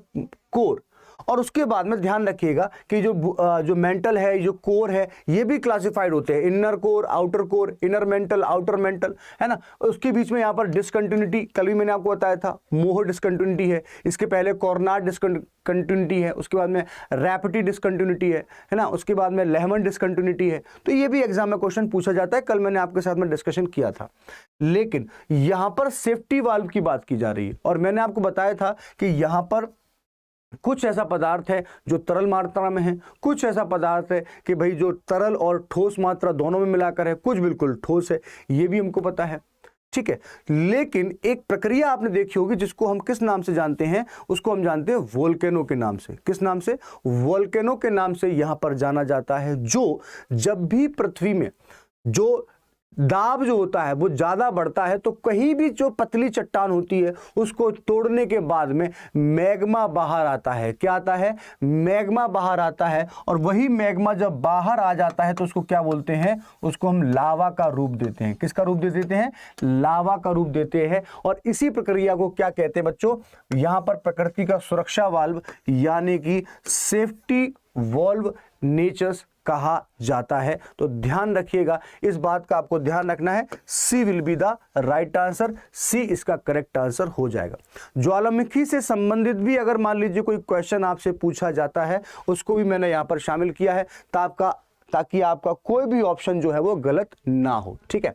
कोर। और उसके बाद में ध्यान रखिएगा कि जो मेंटल है, जो कोर है, ये भी क्लासिफाइड होते हैं, inner core, outer core, inner mental, outer mental, है ना। उसके बीच में यहाँ पर डिसकंटिन्यूटी, कल भी मैंने आपको बताया था, मोहर डिसकंटिन्यूटी है, इसके पहले कॉर्नाट डिसकंटिन्यूटी है, उसके बाद में रैपिटी डिसकंटिन्यूटी है ना, उसके बाद में लेहमन डिसकंटिन्यूटी है। तो ये भी एग्जाम में क्वेश्चन पूछा जाता है, कल मैंने आपके साथ में डिस्कशन किया था। लेकिन यहां पर सेफ्टी वाल्व की बात की जा रही है, और मैंने आपको बताया था कि यहां पर कुछ ऐसा पदार्थ है जो तरल मात्रा में है, कुछ ऐसा पदार्थ है कि भाई जो तरल और ठोस मात्रा दोनों में मिलाकर है, कुछ बिल्कुल ठोस है, ये भी हमको पता है, ठीक है। लेकिन एक प्रक्रिया आपने देखी होगी जिसको हम किस नाम से जानते हैं, उसको हम जानते हैं वोल्केनो के नाम से। किस नाम से? वोल्केनो के नाम से यहां पर जाना जाता है। जो जब भी पृथ्वी में जो दाब जो होता है वो ज्यादा बढ़ता है तो कहीं भी जो पतली चट्टान होती है उसको तोड़ने के बाद में मैग्मा बाहर आता है। क्या आता है? मैग्मा बाहर आता है। और वही मैग्मा जब बाहर आ जाता है तो उसको क्या बोलते हैं? उसको हम लावा का रूप देते हैं। किसका रूप दे देते हैं? लावा का रूप देते हैं। और इसी प्रक्रिया को क्या कहते हैं बच्चों? यहां पर प्रकृति का सुरक्षा वाल्व यानी कि सेफ्टी वॉल्व नेचर्स कहा जाता है। तो ध्यान रखिएगा, इस बात का आपको ध्यान रखना है। C will be the right answer, C इसका करेक्ट आंसर हो जाएगा। ज्वालामुखी से संबंधित भी अगर मान लीजिए कोई क्वेश्चन आपसे पूछा जाता है उसको भी मैंने यहां पर शामिल किया है ताकि आपका कोई भी ऑप्शन जो है वो गलत ना हो, ठीक है।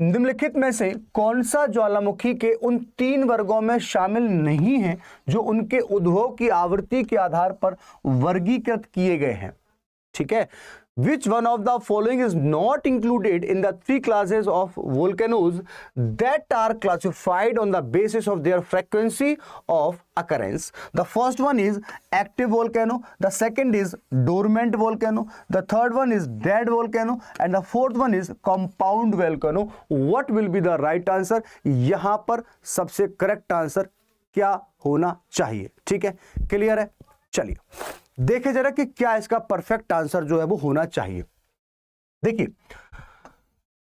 निम्नलिखित में से कौन सा ज्वालामुखी के उन 3 वर्गों में शामिल नहीं है जो उनके उद्भव की आवृत्ति के आधार पर वर्गीकृत किए गए हैं? ठीक है। Which one of the following is not included in the 3 classes of volcanoes that are classified on the basis of their frequency of occurrence? The first one is active volcano, the second is dormant volcano, the third one is dead volcano, and the fourth one is compound volcano. What will be the right answer? यहां पर सबसे correct answer क्या होना चाहिए? ठीक है, clear है? चलिए देखें जरा कि क्या इसका परफेक्ट आंसर जो है वो होना चाहिए। देखिए,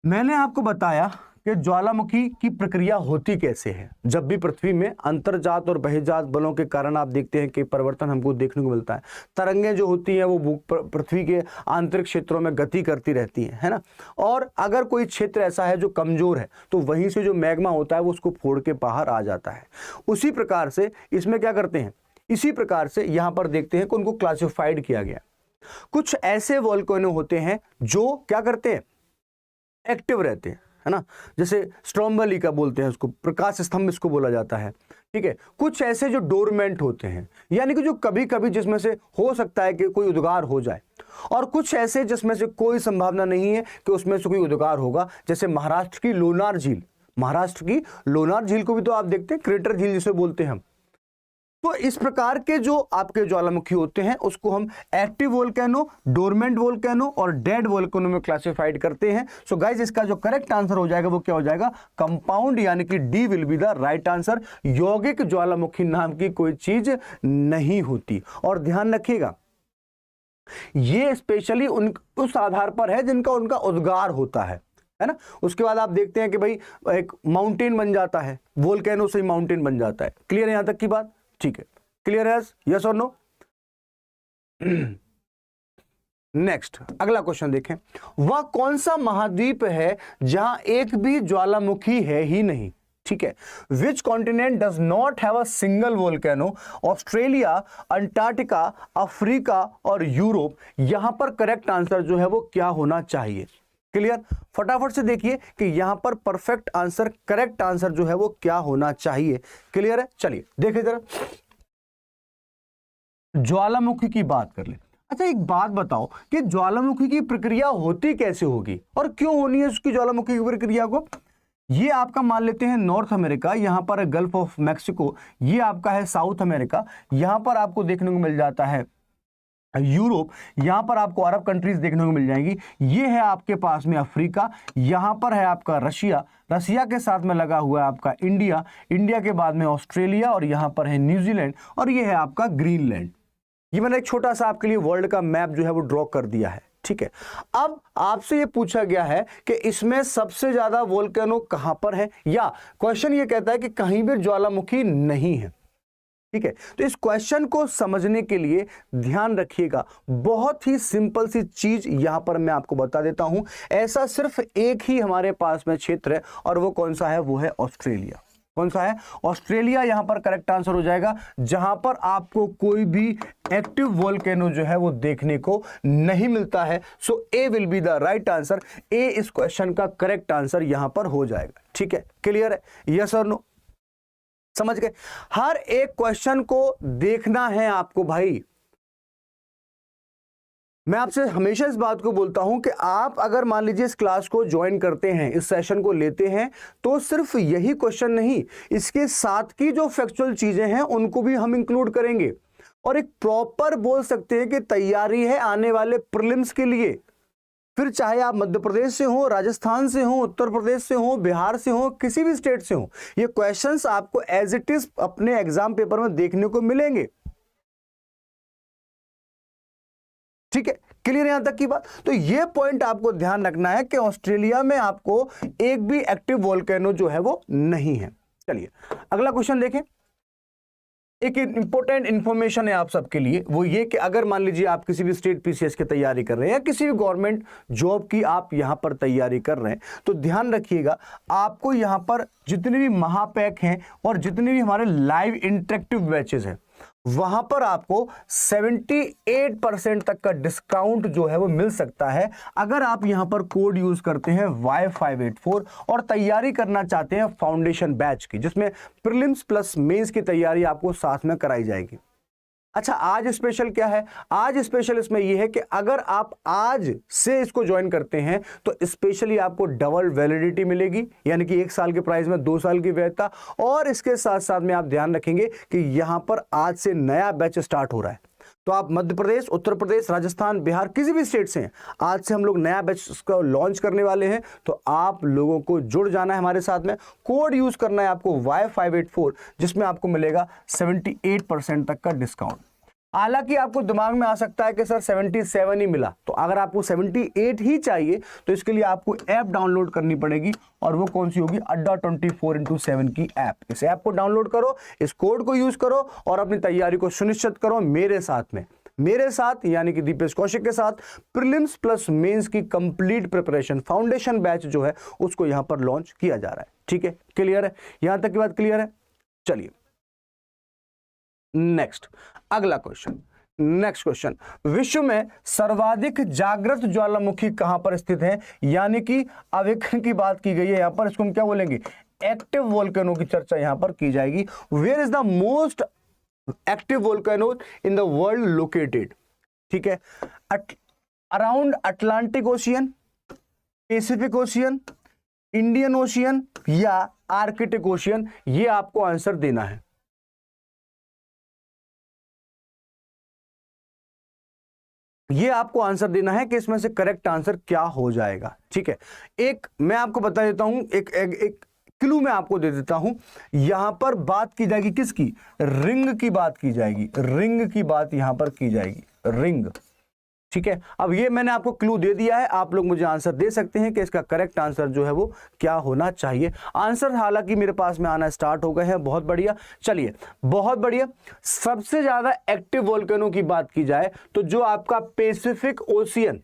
मैंने आपको बताया कि ज्वालामुखी की प्रक्रिया होती कैसे है। जब भी पृथ्वी में अंतर्जात और बहिर्जात बलों के कारण आप देखते हैं कि परिवर्तन हमको देखने को मिलता है। तरंगें जो होती हैं वो पृथ्वी के आंतरिक क्षेत्रों में गति करती रहती हैं, है ना। और अगर कोई क्षेत्र ऐसा है जो कमजोर है तो वहीं से जो मैग्मा होता है वो उसको फोड़ के बाहर आ जाता है। उसी प्रकार से इसमें क्या करते हैं, इसी प्रकार से यहां पर देखते हैं कि उनको क्लासिफाइड किया गया। कुछ ऐसे वोल्केनो होते हैं जो क्या करते हैं, एक्टिव रहते हैं, है ना। जैसे स्ट्रोम्बोली का बोलते हैं, उसको प्रकाश स्तंभ इसको बोला जाता है, ठीक है। कुछ ऐसे जो डोरमेंट होते हैं, यानी कि जो कभी कभी जिसमें से हो सकता है कि कोई उद्गार हो जाए, और कुछ ऐसे जिसमें से कोई संभावना नहीं है कि उसमें से कोई उद्गार होगा। जैसे महाराष्ट्र की लोनार झील, महाराष्ट्र की लोनार झील को भी तो आप देखते हैं क्रेटर झील जिसे बोलते हैं हम। तो इस प्रकार के जो आपके ज्वालामुखी होते हैं उसको हम एक्टिव वोल्केनो, डोरमेंट वोल्केनो और डेड वोल्केनो में क्लासिफाइड करते हैं। सो गाइस, इसका जो करेक्ट आंसर हो जाएगा वो क्या हो जाएगा? कंपाउंड, यानी कि D will be the right answer. यौगिक ज्वालामुखी नाम की कोई चीज नहीं होती। और ध्यान रखिएगा, ये स्पेशली उस आधार पर है जिनका उनका उद्गार होता है ना। उसके बाद आप देखते हैं कि भाई एक माउंटेन बन जाता है, वोल्केनो से ही माउंटेन बन जाता है। क्लियर है यहां तक की बात? ठीक है, क्लियर है? यस और नो? नेक्स्ट अगला क्वेश्चन देखें। वह कौन सा महाद्वीप है जहां एक भी ज्वालामुखी है ही नहीं? ठीक है। Which continent does not have a single volcano? Australia, Antarctica, Africa और यूरोप। यहां पर करेक्ट आंसर जो है वो क्या होना चाहिए? क्लियर? फटाफट से देखिए कि यहां पर परफेक्ट आंसर, करेक्ट आंसर जो है वो क्या होना चाहिए। क्लियर है? चलिए देखिए जरा, ज्वालामुखी की बात कर ले। अच्छा, एक बात बताओ कि ज्वालामुखी की प्रक्रिया होती कैसे होगी और क्यों होनी है उसकी ज्वालामुखी की प्रक्रिया को? ये आपका मान लेते हैं नॉर्थ अमेरिका, यहां पर गल्फ ऑफ मैक्सिको, ये आपका है साउथ अमेरिका, यहां पर आपको देखने को मिल जाता है यूरोप, यहां पर आपको अरब कंट्रीज देखने को मिल जाएंगी। ये है आपके पास में अफ्रीका, यहां पर है आपका रशिया, रशिया के साथ में लगा हुआ है आपका इंडिया, इंडिया के बाद में ऑस्ट्रेलिया, और यहां पर है न्यूजीलैंड, और ये है आपका ग्रीनलैंड। ये मैंने एक छोटा सा आपके लिए वर्ल्ड का मैप जो है वो ड्रॉ कर दिया है। ठीक है। अब आपसे ये पूछा गया है कि इसमें सबसे ज्यादा वोल्केनो कहां पर है, या क्वेश्चन ये कहता है कि कहीं भी ज्वालामुखी नहीं है। ठीक है, तो इस क्वेश्चन को समझने के लिए ध्यान रखिएगा, बहुत ही सिंपल सी चीज यहां पर मैं आपको बता देता हूं। ऐसा सिर्फ एक ही हमारे पास में क्षेत्र है, और वो कौन सा है, वो है ऑस्ट्रेलिया। कौन सा है, ऑस्ट्रेलिया यहां पर करेक्ट आंसर हो जाएगा, जहां पर आपको कोई भी एक्टिव वोल्केनो जो है वो देखने को नहीं मिलता है। So A will be the right answer. A इस क्वेश्चन का करेक्ट आंसर यहां पर हो जाएगा। ठीक है, क्लियर है, यस और नो, समझ गए। हर एक क्वेश्चन को देखना है आपको भाई। मैं आपसे हमेशा इस बात को बोलता हूं कि आप अगर मान लीजिए इस क्लास को ज्वाइन करते हैं, इस सेशन को लेते हैं, तो सिर्फ यही क्वेश्चन नहीं, इसके साथ की जो फैक्चुअल चीजें हैं उनको भी हम इंक्लूड करेंगे, और एक प्रॉपर बोल सकते हैं कि तैयारी है आने वाले प्रीलिम्स के लिए। फिर चाहे आप मध्य प्रदेश से हो, राजस्थान से हो, उत्तर प्रदेश से हो, बिहार से हो, किसी भी स्टेट से हो, ये क्वेश्चंस आपको एज इट इज अपने एग्जाम पेपर में देखने को मिलेंगे। ठीक है, क्लियर यहां तक की बात। तो ये पॉइंट आपको ध्यान रखना है कि ऑस्ट्रेलिया में आपको एक भी एक्टिव वोल्केनो जो है वो नहीं है। चलिए अगला क्वेश्चन देखें। एक इंपॉर्टेंट इंफॉर्मेशन है आप सबके लिए, वो ये कि अगर मान लीजिए आप किसी भी स्टेट पीसीएस की तैयारी कर रहे हैं या किसी भी गवर्नमेंट जॉब की आप यहां पर तैयारी कर रहे हैं, तो ध्यान रखिएगा आपको यहां पर जितने भी महापैक हैं और जितने भी हमारे लाइव इंटरेक्टिव बैचेस हैं, वहां पर आपको 78% तक का डिस्काउंट जो है वो मिल सकता है अगर आप यहां पर कोड यूज करते हैं Y584 और तैयारी करना चाहते हैं फाउंडेशन बैच की, जिसमें प्रीलिम्स प्लस मेंस की तैयारी आपको साथ में कराई जाएगी। अच्छा, आज स्पेशल क्या है, आज स्पेशल इसमें यह है कि अगर आप आज से इसको ज्वाइन करते हैं तो स्पेशली आपको डबल वैलिडिटी मिलेगी, यानी कि 1 साल के प्राइस में 2 साल की वैधता, और इसके साथ साथ में आप ध्यान रखेंगे कि यहां पर आज से नया बैच स्टार्ट हो रहा है। तो आप मध्य प्रदेश, उत्तर प्रदेश, राजस्थान, बिहार, किसी भी स्टेट से हैं, आज से हम लोग नया बैच को लॉन्च करने वाले हैं, तो आप लोगों को जुड़ जाना है हमारे साथ में। कोड यूज करना है आपको Y584, जिसमें आपको मिलेगा 78% तक का डिस्काउंट। हालांकि आपको दिमाग में आ सकता है कि सर 77 ही मिला, तो अगर आपको 78 ही चाहिए तो इसके लिए आपको ऐप डाउनलोड करनी पड़ेगी, और वो कौन सी होगी, अड्डा 24x7 की ऐप। इस ऐप को डाउनलोड करो, इस कोड को यूज करो और अपनी तैयारी को सुनिश्चित करो मेरे साथ में, मेरे साथ यानी कि दीपेश कौशिक के साथ। प्रीलिम्स प्लस मेंस की कंप्लीट प्रिपरेशन फाउंडेशन बैच जो है उसको यहां पर लॉन्च किया जा रहा है। ठीक है, क्लियर है, यहां तक की बात क्लियर है। चलिए नेक्स्ट, अगला क्वेश्चन। नेक्स्ट क्वेश्चन, विश्व में सर्वाधिक जागृत ज्वालामुखी कहां पर स्थित है, यानी कि अवेकन की बात की गई है यहां पर, इसको हम क्या बोलेंगे, एक्टिव वोल्केनो की चर्चा यहां पर की जाएगी। Where is the most active volcano in the world located. ठीक है, around Atlantic ocean, Pacific ocean, Indian ocean या आर्कटिक ओशियन, ये आपको आंसर देना है। ये आपको आंसर देना है कि इसमें से करेक्ट आंसर क्या हो जाएगा। ठीक है, एक मैं आपको बता देता हूं, एक क्लू मैं आपको दे देता हूं। यहां पर बात की जाएगी किसकी, रिंग की बात की जाएगी, रिंग की बात यहां पर की जाएगी, रिंग। ठीक है, अब ये मैंने आपको क्लू दे दिया है, आप लोग मुझे आंसर दे सकते हैं कि इसका करेक्ट आंसर जो है वो क्या होना चाहिए। आंसर हालांकि मेरे पास में आना स्टार्ट हो गए हैं, बहुत बढ़िया। चलिए बहुत बढ़िया, सबसे ज्यादा एक्टिव वोल्केनो की बात की जाए तो जो आपका पैसिफिक ओशियन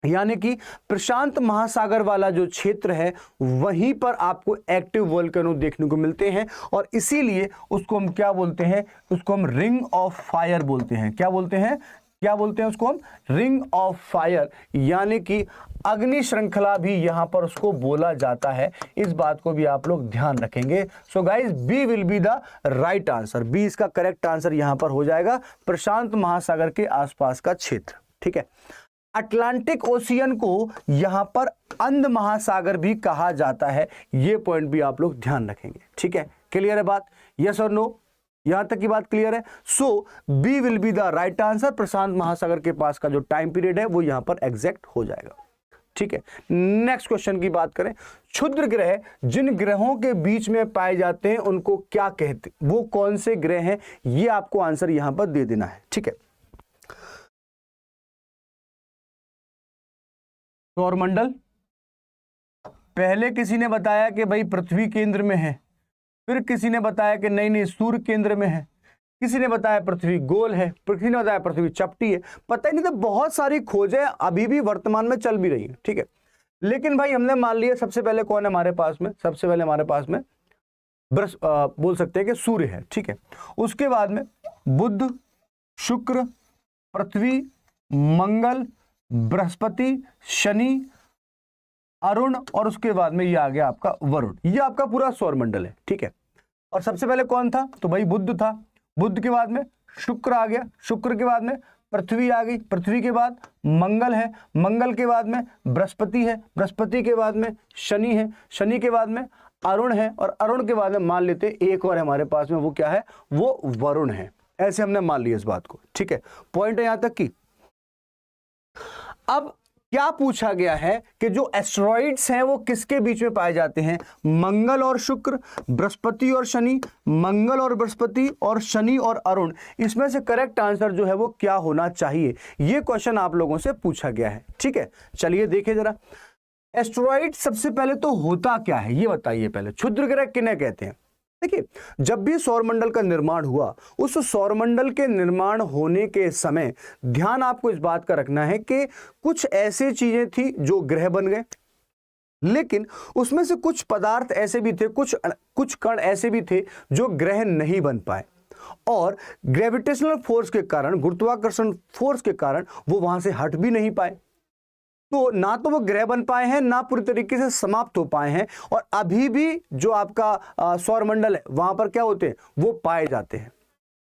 यानी कि प्रशांत महासागर वाला जो क्षेत्र है, वहीं पर आपको एक्टिव वोल्केनो देखने को मिलते हैं, और इसीलिए उसको हम क्या बोलते हैं, उसको हम रिंग ऑफ फायर बोलते हैं। क्या बोलते हैं, क्या बोलते हैं उसको हम, रिंग ऑफ फायर, यानी कि अग्नि श्रृंखला भी यहां पर उसको बोला जाता है। इस बात को भी आप लोग ध्यान रखेंगे। So guys, B will be the right answer, B इसका करेक्ट आंसर यहां पर हो जाएगा, प्रशांत महासागर के आसपास का क्षेत्र। ठीक है, अटलांटिक ओशियन को यहां पर अंध महासागर भी कहा जाता है, ये पॉइंट भी आप लोग ध्यान रखेंगे। ठीक है, क्लियर है बात, यस और नो, यहां तक की बात क्लियर है। So B will be the right answer, प्रशांत महासागर के पास का जो टाइम पीरियड है वो यहां पर एग्जैक्ट हो जाएगा। ठीक है, नेक्स्ट क्वेश्चन की बात करें, क्षुद्र ग्रह जिन ग्रहों के बीच में पाए जाते हैं उनको क्या कहते, वो कौन से ग्रह हैं, ये आपको आंसर यहां पर दे देना है। ठीक है, सौरमंडल, पहले किसी ने बताया कि भाई पृथ्वी केंद्र में है, फिर किसी ने बताया कि नहीं नहीं सूर्य केंद्र में है, किसी ने बताया पृथ्वी गोल है, किसी ने बताया पृथ्वी चपटी है, पता ही नहीं। तो बहुत सारी खोजें अभी भी वर्तमान में चल भी रही है, ठीक है। लेकिन भाई हमने मान लिया सबसे पहले कौन है हमारे पास में, सबसे पहले हमारे पास में बोल सकते हैं कि सूर्य है, ठीक है। उसके बाद में बुध, शुक्र, पृथ्वी, मंगल, बृहस्पति, शनि, अरुण, और उसके बाद में ये आ गया आपका वरुण। ये आपका पूरा सौरमंडल है, ठीक है। और सबसे पहले कौन था, तो भाई बुध था, बुध के बाद में शुक्र आ गया, शुक्र के बाद में पृथ्वी आ गई, पृथ्वी के बाद मंगल है, मंगल के बाद में बृहस्पति है, बृहस्पति के बाद में शनि है, शनि के बाद में अरुण है, और अरुण के बाद में मान लेते एक और हमारे पास में, वो क्या है, वो वरुण है। ऐसे हमने मान लिया इस बात को, ठीक है। पॉइंट है यहां तक की। अब क्या पूछा गया है कि जो एस्टेरॉइड्स हैं वो किसके बीच में पाए जाते हैं, मंगल और शुक्र, बृहस्पति और शनि, मंगल और बृहस्पति, और शनि और अरुण। इसमें से करेक्ट आंसर जो है वो क्या होना चाहिए, ये क्वेश्चन आप लोगों से पूछा गया है, ठीक है। चलिए देखिए जरा, एस्टेरॉइड सबसे पहले तो होता क्या है ये बताइए पहले, क्षुद्र ग्रह किन्हें कहते हैं। देखिए, जब भी सौरमंडल का निर्माण हुआ, उस सौरमंडल के निर्माण होने के समय ध्यान आपको इस बात का रखना है कि कुछ ऐसी चीजें थी जो ग्रह बन गए, लेकिन उसमें से कुछ पदार्थ ऐसे भी थे, कुछ कण ऐसे भी थे जो ग्रह नहीं बन पाए, और ग्रेविटेशनल फोर्स के कारण, गुरुत्वाकर्षण फोर्स के कारण वो वहां से हट भी नहीं पाए। तो ना तो वो ग्रह बन पाए हैं, ना पूरी तरीके से समाप्त हो पाए हैं, और अभी भी जो आपका सौरमंडल है वहां पर क्या होते हैं, वो पाए जाते हैं,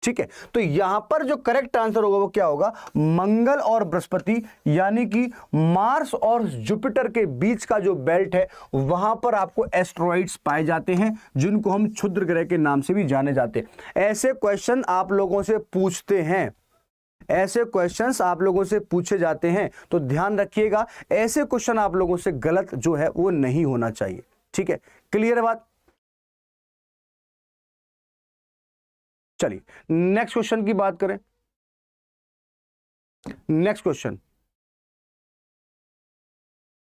ठीक है। तो यहां पर जो करेक्ट आंसर होगा वो क्या होगा, मंगल और बृहस्पति, यानी कि मार्स और जुपिटर के बीच का जो बेल्ट है वहां पर आपको एस्टेरॉइड्स पाए जाते हैं, जिनको हम क्षुद्र ग्रह के नाम से भी जाने जाते हैं। ऐसे क्वेश्चन आप लोगों से पूछते हैं, ऐसे क्वेश्चंस आप लोगों से पूछे जाते हैं, तो ध्यान रखिएगा, ऐसे क्वेश्चन आप लोगों से गलत जो है वो नहीं होना चाहिए, ठीक है। क्लियर है बात। चलिए नेक्स्ट क्वेश्चन की बात करें। नेक्स्ट क्वेश्चन,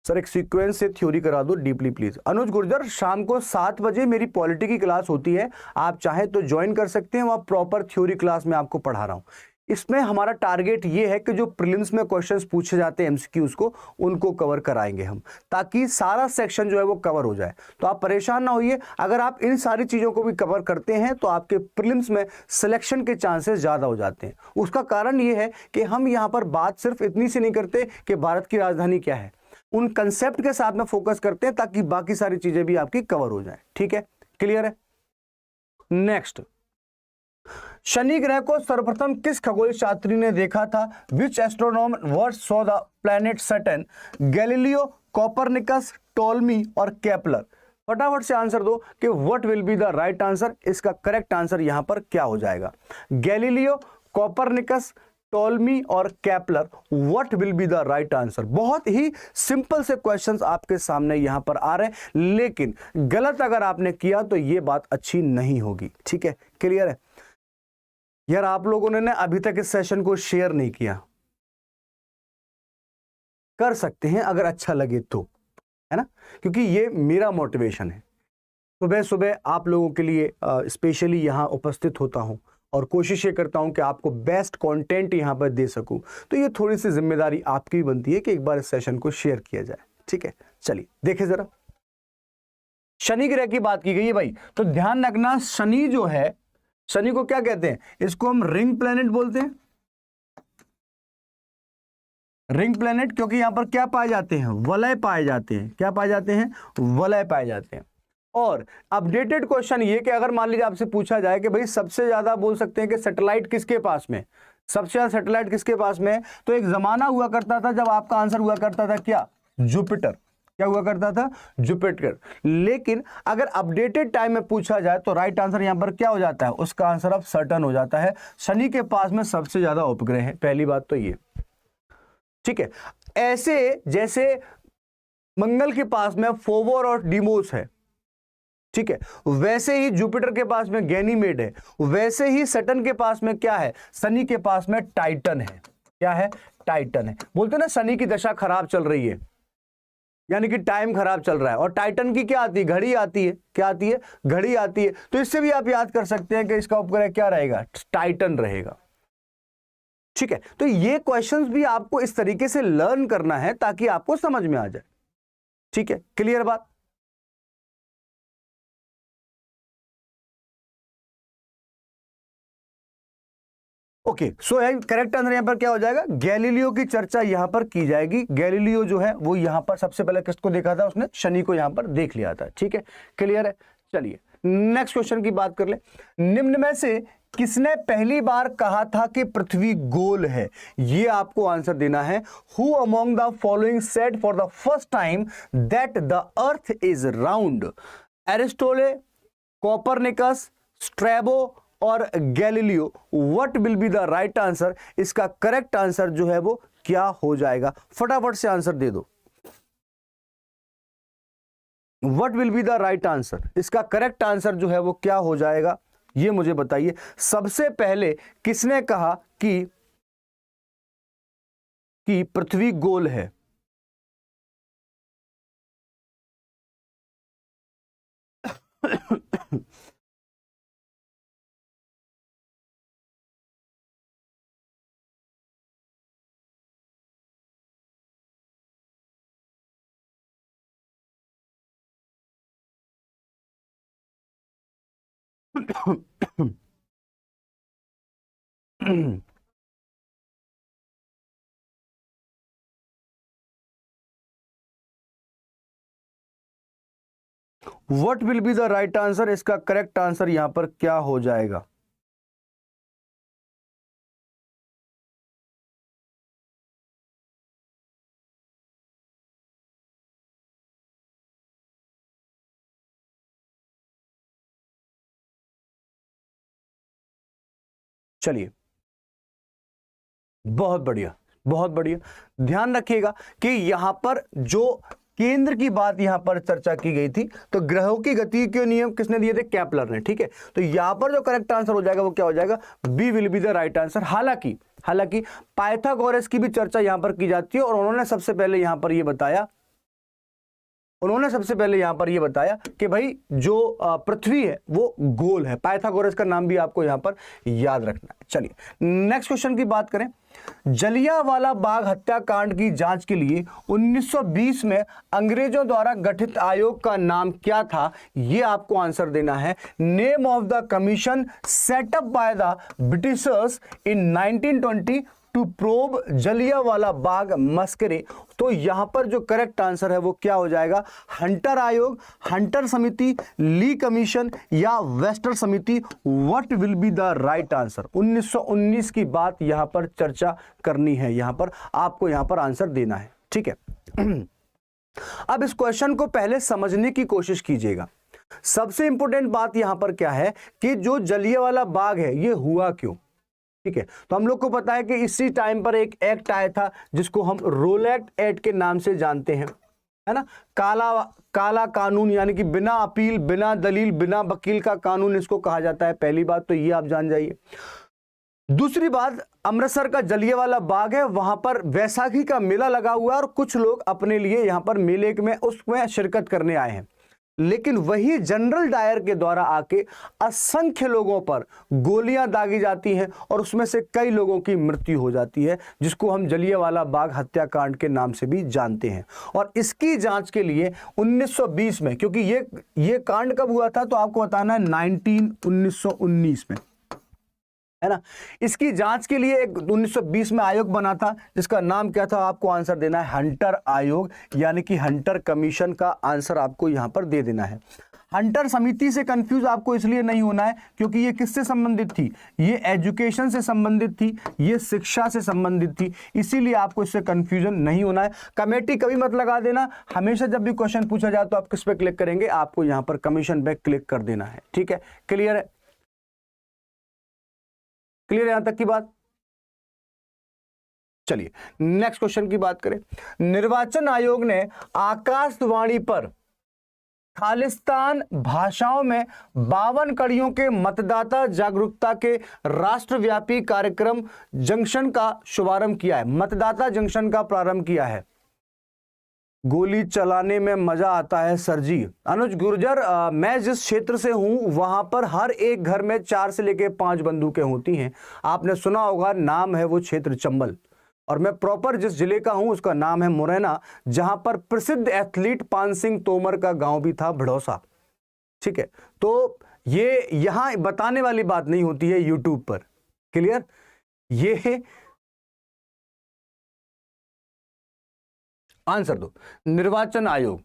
सर एक सीक्वेंस से थ्योरी करा दो डीपली प्लीज। अनुज गुर्जर, शाम को 7 बजे मेरी पॉलिटी की क्लास होती है, आप चाहे तो ज्वाइन कर सकते हैं, वहां प्रॉपर थ्योरी क्लास में आपको पढ़ा रहा हूं। इसमें हमारा टारगेट ये है कि जो प्रीलिम्स में क्वेश्चंस पूछे जाते हैं एमसीक्यूज को, उनको कवर कराएंगे हम, ताकि सारा सेक्शन जो है वो कवर हो जाए। तो आप परेशान ना होइए, अगर आप इन सारी चीज़ों को भी कवर करते हैं तो आपके प्रीलिम्स में सिलेक्शन के चांसेस ज़्यादा हो जाते हैं। उसका कारण ये है कि हम यहाँ पर बात सिर्फ इतनी सी नहीं करते कि भारत की राजधानी क्या है, उन कंसेप्ट के साथ में फोकस करते हैं ताकि बाकी सारी चीज़ें भी आपकी कवर हो जाए, ठीक है। क्लियर है। नेक्स्ट, शनि ग्रह को सर्वप्रथम किस खगोल शास्त्री ने देखा था? Which astronomer first saw the planet Saturn? Galileo, Copernicus, Ptolemy और केपलर। फटाफट से आंसर दो कि what will be the right answer. इसका करेक्ट आंसर यहां पर क्या हो जाएगा? गैलीलियो, कोपरनिकस, टोल्मी और Kepler, what will be the right answer. बहुत ही सिंपल से क्वेश्चंस आपके सामने यहां पर आ रहे हैं, लेकिन गलत अगर आपने किया तो यह बात अच्छी नहीं होगी, ठीक है। क्लियर है यार, आप लोगों ने अभी तक इस सेशन को शेयर नहीं किया, कर सकते हैं अगर अच्छा लगे तो, है ना, क्योंकि ये मेरा मोटिवेशन है। सुबह सुबह आप लोगों के लिए स्पेशली यहाँ उपस्थित होता हूँ और कोशिश ये करता हूँ कि आपको बेस्ट कंटेंट यहाँ पर दे सकूँ। तो ये थोड़ी सी जिम्मेदारी आपकी भी बनती है कि एक बार इस सेशन को शेयर किया जाए, ठीक है। चलिए देखिए जरा, शनि ग्रह की बात की गई है भाई, तो ध्यान रखना, शनि जो है, शनि को क्या कहते हैं? इसको हम रिंग प्लैनेट बोलते हैं, रिंग प्लैनेट, क्योंकि यहां पर क्या पाए जाते हैं? वलय पाए जाते हैं। क्या पाए जाते हैं? वलय पाए जाते हैं। और अपडेटेड क्वेश्चन ये कि अगर मान लीजिए आपसे पूछा जाए कि भाई सबसे ज्यादा बोल सकते हैं कि सैटेलाइट किसके पास में, सबसे ज्यादा सैटेलाइट किसके पास में, तो एक जमाना हुआ करता था जब आपका आंसर हुआ करता था क्या? जुपिटर। क्या हुआ करता था? जुपिटर। लेकिन अगर अपडेटेड टाइम में पूछा जाए तो राइट आंसर यहां पर क्या हो जाता है? उसका आंसर अब सर्टन हो जाता है, शनि के पास में सबसे ज्यादा उपग्रह है। पहली बात तो ये, ठीक है। ऐसे जैसे मंगल के पास में फोबोर और डीमोस है, ठीक है, वैसे ही जुपिटर के पास में गैनीमेड है, वैसे ही सैटर्न के पास में क्या है? शनि के पास में टाइटन है। क्या है? टाइटन है। बोलते ना शनि की दशा खराब चल रही है, यानी कि टाइम खराब चल रहा है। और टाइटन की क्या आती है, घड़ी आती है, क्या आती है, घड़ी आती है। तो इससे भी आप याद कर सकते हैं कि इसका उपग्रह क्या रहेगा, टाइटन रहेगा। ठीक है, तो ये क्वेश्चंस भी आपको इस तरीके से लर्न करना है ताकि आपको समझ में आ जाए। ठीक है, क्लियर बात। ओके, सो करेक्ट आंसर यहां पर क्या हो जाएगा, गैलीलियो की चर्चा यहां पर की जाएगी। गैलीलियो जो है वो यहां पर सबसे पहले किसको देखा था, उसने शनि को यहां पर देख लिया था। ठीक है, क्लियर है। चलिए नेक्स्ट क्वेश्चन की बात कर ले। निम्न में से किसने पहली बार कहा था कि पृथ्वी गोल है, ये आपको आंसर देना है। Who among the following said for the first time that the earth is round, Aristotle, Copernicus, Strabo और Galileo. What will be the right answer, इसका करेक्ट आंसर जो है वो क्या हो जाएगा, फटाफट से आंसर दे दो। What will be the right answer, इसका करेक्ट आंसर जो है वो क्या हो जाएगा, ये मुझे बताइए। सबसे पहले किसने कहा कि पृथ्वी गोल है? What will be the right answer, इसका करेक्ट आंसर यहां पर क्या हो जाएगा? चलिए, बहुत बढ़िया, बहुत बढ़िया। ध्यान रखिएगा कि यहां पर जो केंद्र की बात यहां पर चर्चा की गई थी, तो ग्रहों की गति के नियम किसने दिए थे, केपलर ने। ठीक है, तो यहां पर जो करेक्ट आंसर हो जाएगा वो क्या हो जाएगा, B will be the right answer. हालांकि पाइथागोरस की भी चर्चा यहां पर की जाती है और उन्होंने सबसे पहले यहां पर यह बताया कि भाई जो पृथ्वी है वो गोल है। पाइथागोरस का नाम भी आपको यहां पर याद रखना है। चलिए नेक्स्ट क्वेश्चन की बात करें। जलियांवाला बाग हत्याकांड की जांच के लिए 1920 में अंग्रेजों द्वारा गठित आयोग का नाम क्या था, यह आपको आंसर देना है। Name of the commission set up by the Britishers in 1920 to probe Jallianwala Bagh massacre. तो यहां पर जो करेक्ट आंसर है वो क्या हो जाएगा, हंटर आयोग, हंटर समिति, ली कमीशन या वेस्टर समिति। What will be the right answer, 1919 की बात यहां पर चर्चा करनी है, यहां पर आपको यहां पर आंसर देना है। ठीक है, अब इस क्वेश्चन को पहले समझने की कोशिश कीजिएगा। सबसे इंपॉर्टेंट बात यहां पर क्या है कि जो जलियांवाला बाग है ये हुआ क्यों। ठीक है, तो हम लोग को पता है कि इसी टाइम पर एक एक्ट आया था जिसको हम रोलेट एक्ट के नाम से जानते हैं, है ना। काला कानून, यानी कि बिना अपील, बिना दलील, बिना वकील का कानून इसको कहा जाता है। पहली बात तो ये आप जान जाइए। दूसरी बात, अमृतसर का जलियांवाला बाग है, वहां पर वैसाखी का मेला लगा हुआ है और कुछ लोग अपने लिए यहां पर मेले में उसमें शिरकत करने आए हैं। लेकिन वही जनरल डायर के द्वारा आके असंख्य लोगों पर गोलियां दागी जाती हैं और उसमें से कई लोगों की मृत्यु हो जाती है, जिसको हम जलियांवाला बाग हत्याकांड के नाम से भी जानते हैं। और इसकी जांच के लिए 1920 में, क्योंकि ये कांड कब हुआ था तो आपको बताना है 1919 में, है ना। इसकी जांच के लिए एक 1920 में आयोग बना था जिसका नाम क्या था, आपको आंसर देना है हंटर आयोग, यानी कि हंटर कमीशन का आंसर आपको यहां पर दे देना है। हंटर समिति से कंफ्यूज आपको इसलिए नहीं होना है क्योंकि ये किससे संबंधित थी, ये एजुकेशन से संबंधित थी, ये शिक्षा से संबंधित थी, इसीलिए आपको इससे कंफ्यूजन नहीं होना है। कमेटी कभी मत लगा देना, हमेशा जब भी क्वेश्चन पूछा जाए तो आप किस पे क्लिक करेंगे, आपको यहां पर कमीशन पे क्लिक कर देना है। ठीक है, क्लियर है, क्लियर है यहां तक की बात। चलिए नेक्स्ट क्वेश्चन की बात करें। निर्वाचन आयोग ने आकाशवाणी पर खालिस्तान भाषाओं में 52 कड़ियों के मतदाता जागरूकता के राष्ट्रव्यापी कार्यक्रम जंक्शन का शुभारंभ किया है। मतदाता जंक्शन का प्रारंभ किया है। गोली चलाने में मजा आता है सर जी। अनुज गुर्जर, मैं जिस क्षेत्र से हूं वहां पर हर एक घर में 4 से लेकर 5 बंदूकें होती हैं। आपने सुना होगा, नाम है वो क्षेत्र चंबल। और मैं प्रॉपर जिस जिले का हूं उसका नाम है मुरैना, जहां पर प्रसिद्ध एथलीट पान सिंह तोमर का गांव भी था भड़ौसा। ठीक है, तो ये यहां बताने वाली बात नहीं होती है यूट्यूब पर। क्लियर? ये आंसर दो, निर्वाचन आयोग।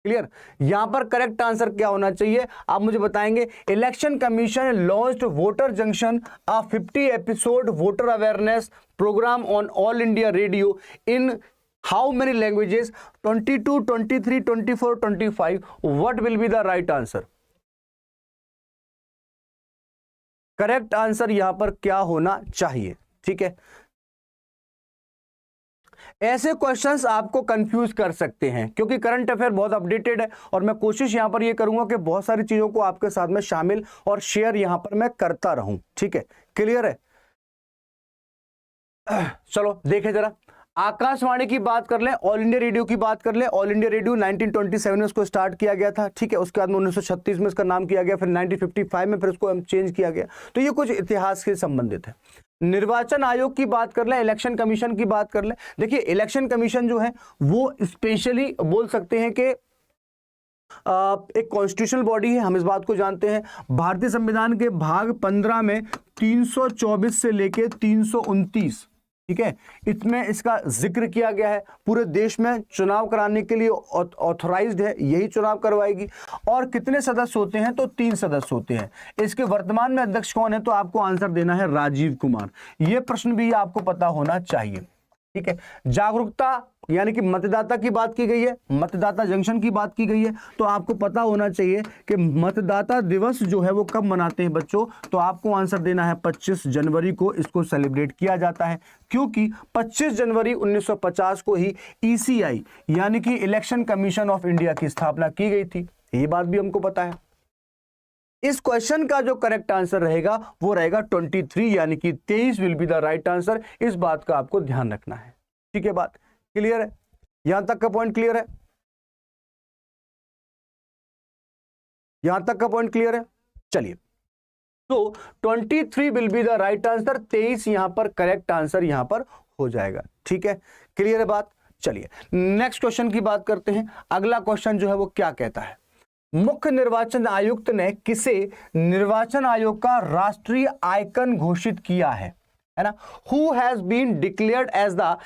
क्लियर? यहां पर करेक्ट आंसर क्या होना चाहिए आप मुझे बताएंगे। Election commission launched voter junction, a 50 episode voter awareness programme on All India Radio in how many languages? 22, 23, 24, 25। What will be the right answer? Correct answer यहां पर क्या होना चाहिए? ठीक है, ऐसे क्वेश्चंस आपको कंफ्यूज कर सकते हैं क्योंकि करंट अफेयर बहुत अपडेटेड है और मैं कोशिश यहां पर ये करूंगा कि बहुत सारी चीजों को आपके साथ में शामिल और शेयर यहां पर मैं करता रहूं। ठीक है, क्लियर है? चलो देखें जरा, आकाशवाणी की बात कर लें, ऑल इंडिया रेडियो की बात कर लें। ऑल इंडिया रेडियो 1927 में उसको स्टार्ट किया गया था। ठीक है, उसके बाद में 1936 में इसका नाम किया गया, फिर 1955 में फिर उसको चेंज किया गया। तो ये कुछ इतिहास से संबंधित है। निर्वाचन आयोग की बात कर लें, इलेक्शन कमीशन की बात कर लें। देखिए, इलेक्शन कमीशन जो है वो स्पेशली बोल सकते हैं कि एक कॉन्स्टिट्यूशनल बॉडी है, हम इस बात को जानते हैं। भारतीय संविधान के भाग 15 में 324 से लेके 329, ठीक है, इसमें इसका जिक्र किया गया है। पूरे देश में चुनाव कराने के लिए ऑथराइज्ड है, यही चुनाव करवाएगी। और कितने सदस्य होते हैं? तो 3 सदस्य होते हैं। इसके वर्तमान में अध्यक्ष कौन है? तो आपको आंसर देना है राजीव कुमार। यह प्रश्न भी आपको पता होना चाहिए। ठीक है, जागरूकता यानी कि मतदाता की बात की गई है, मतदाता जंक्शन की बात की गई है, तो आपको पता होना चाहिए कि मतदाता दिवस जो है वो कब मनाते हैं बच्चों। तो आपको आंसर देना है 25 जनवरी को इसको सेलिब्रेट किया जाता है, क्योंकि 25 जनवरी 1950 को ही ECI यानी कि इलेक्शन कमीशन ऑफ इंडिया की स्थापना की गई थी। ये बात भी हमको पता है। इस क्वेश्चन का जो करेक्ट आंसर रहेगा वो रहेगा 23 यानी कि 23 will be the right answer. इस बात का आपको ध्यान रखना है। ठीक है, बात क्लियर है? यहां तक का पॉइंट क्लियर है? यहां तक का पॉइंट क्लियर है? चलिए, तो 23 will be the right answer. 23 यहां पर करेक्ट आंसर यहां पर हो जाएगा। ठीक है, क्लियर है बात? चलिए नेक्स्ट क्वेश्चन की बात करते हैं। अगला क्वेश्चन जो है वो क्या कहता है? मुख्य निर्वाचन आयुक्त ने किसे निर्वाचन आयोग का राष्ट्रीय आइकन घोषित किया है ना? Who has been declared as the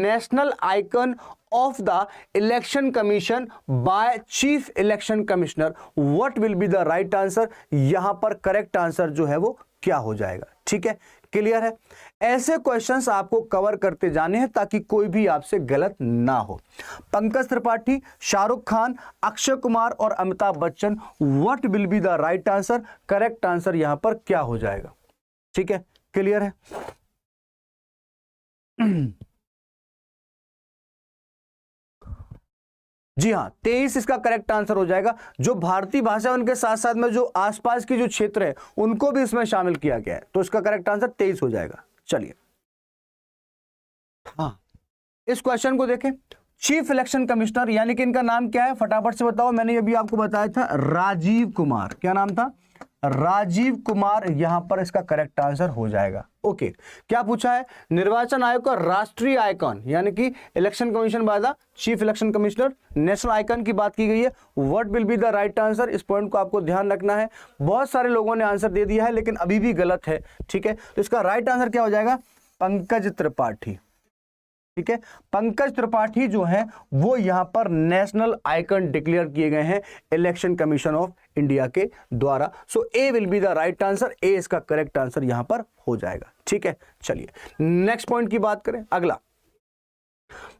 national icon of the election commission by chief election commissioner? What will be the right answer? यहां पर करेक्ट आंसर जो है वो क्या हो जाएगा? ठीक है, क्लियर है? ऐसे क्वेश्चंस आपको कवर करते जाने हैं ताकि कोई भी आपसे गलत ना हो। पंकज त्रिपाठी, शाहरुख खान, अक्षय कुमार और Amitabh Bachchan, what will be the right answer? Correct answer यहां पर क्या हो जाएगा? ठीक है, क्लियर है? जी हां, 23 इसका करेक्ट आंसर हो जाएगा। जो भारतीय भाषा उनके साथ साथ में जो आसपास की जो क्षेत्र है उनको भी इसमें शामिल किया गया है, तो इसका करेक्ट आंसर 23 हो जाएगा। चलिए, हाँ, इस क्वेश्चन को देखें। चीफ इलेक्शन कमिश्नर यानी कि इनका नाम क्या है? फटाफट से बताओ। मैंने अभी आपको बताया था राजीव कुमार। क्या नाम था? राजीव कुमार यहां पर इसका करेक्ट आंसर हो जाएगा। ओके, क्या पूछा है? निर्वाचन आयोग का राष्ट्रीय आइकन यानी कि election commission by the chief election commissioner, national icon की बात की गई है। What will be the right answer? इस पॉइंट को आपको ध्यान रखना है। बहुत सारे लोगों ने आंसर दे दिया है लेकिन अभी भी गलत है। ठीक है, तो इसका राइट आंसर क्या हो जाएगा? पंकज त्रिपाठी। ठीक है, पंकज त्रिपाठी जो है वो यहां पर नेशनल आइकन डिक्लेयर किए गए हैं इलेक्शन कमीशन ऑफ इंडिया के द्वारा। So A will be the right answer. A इसका करेक्ट आंसर यहां पर हो जाएगा। ठीक है, चलिए नेक्स्ट पॉइंट की बात करें। अगला,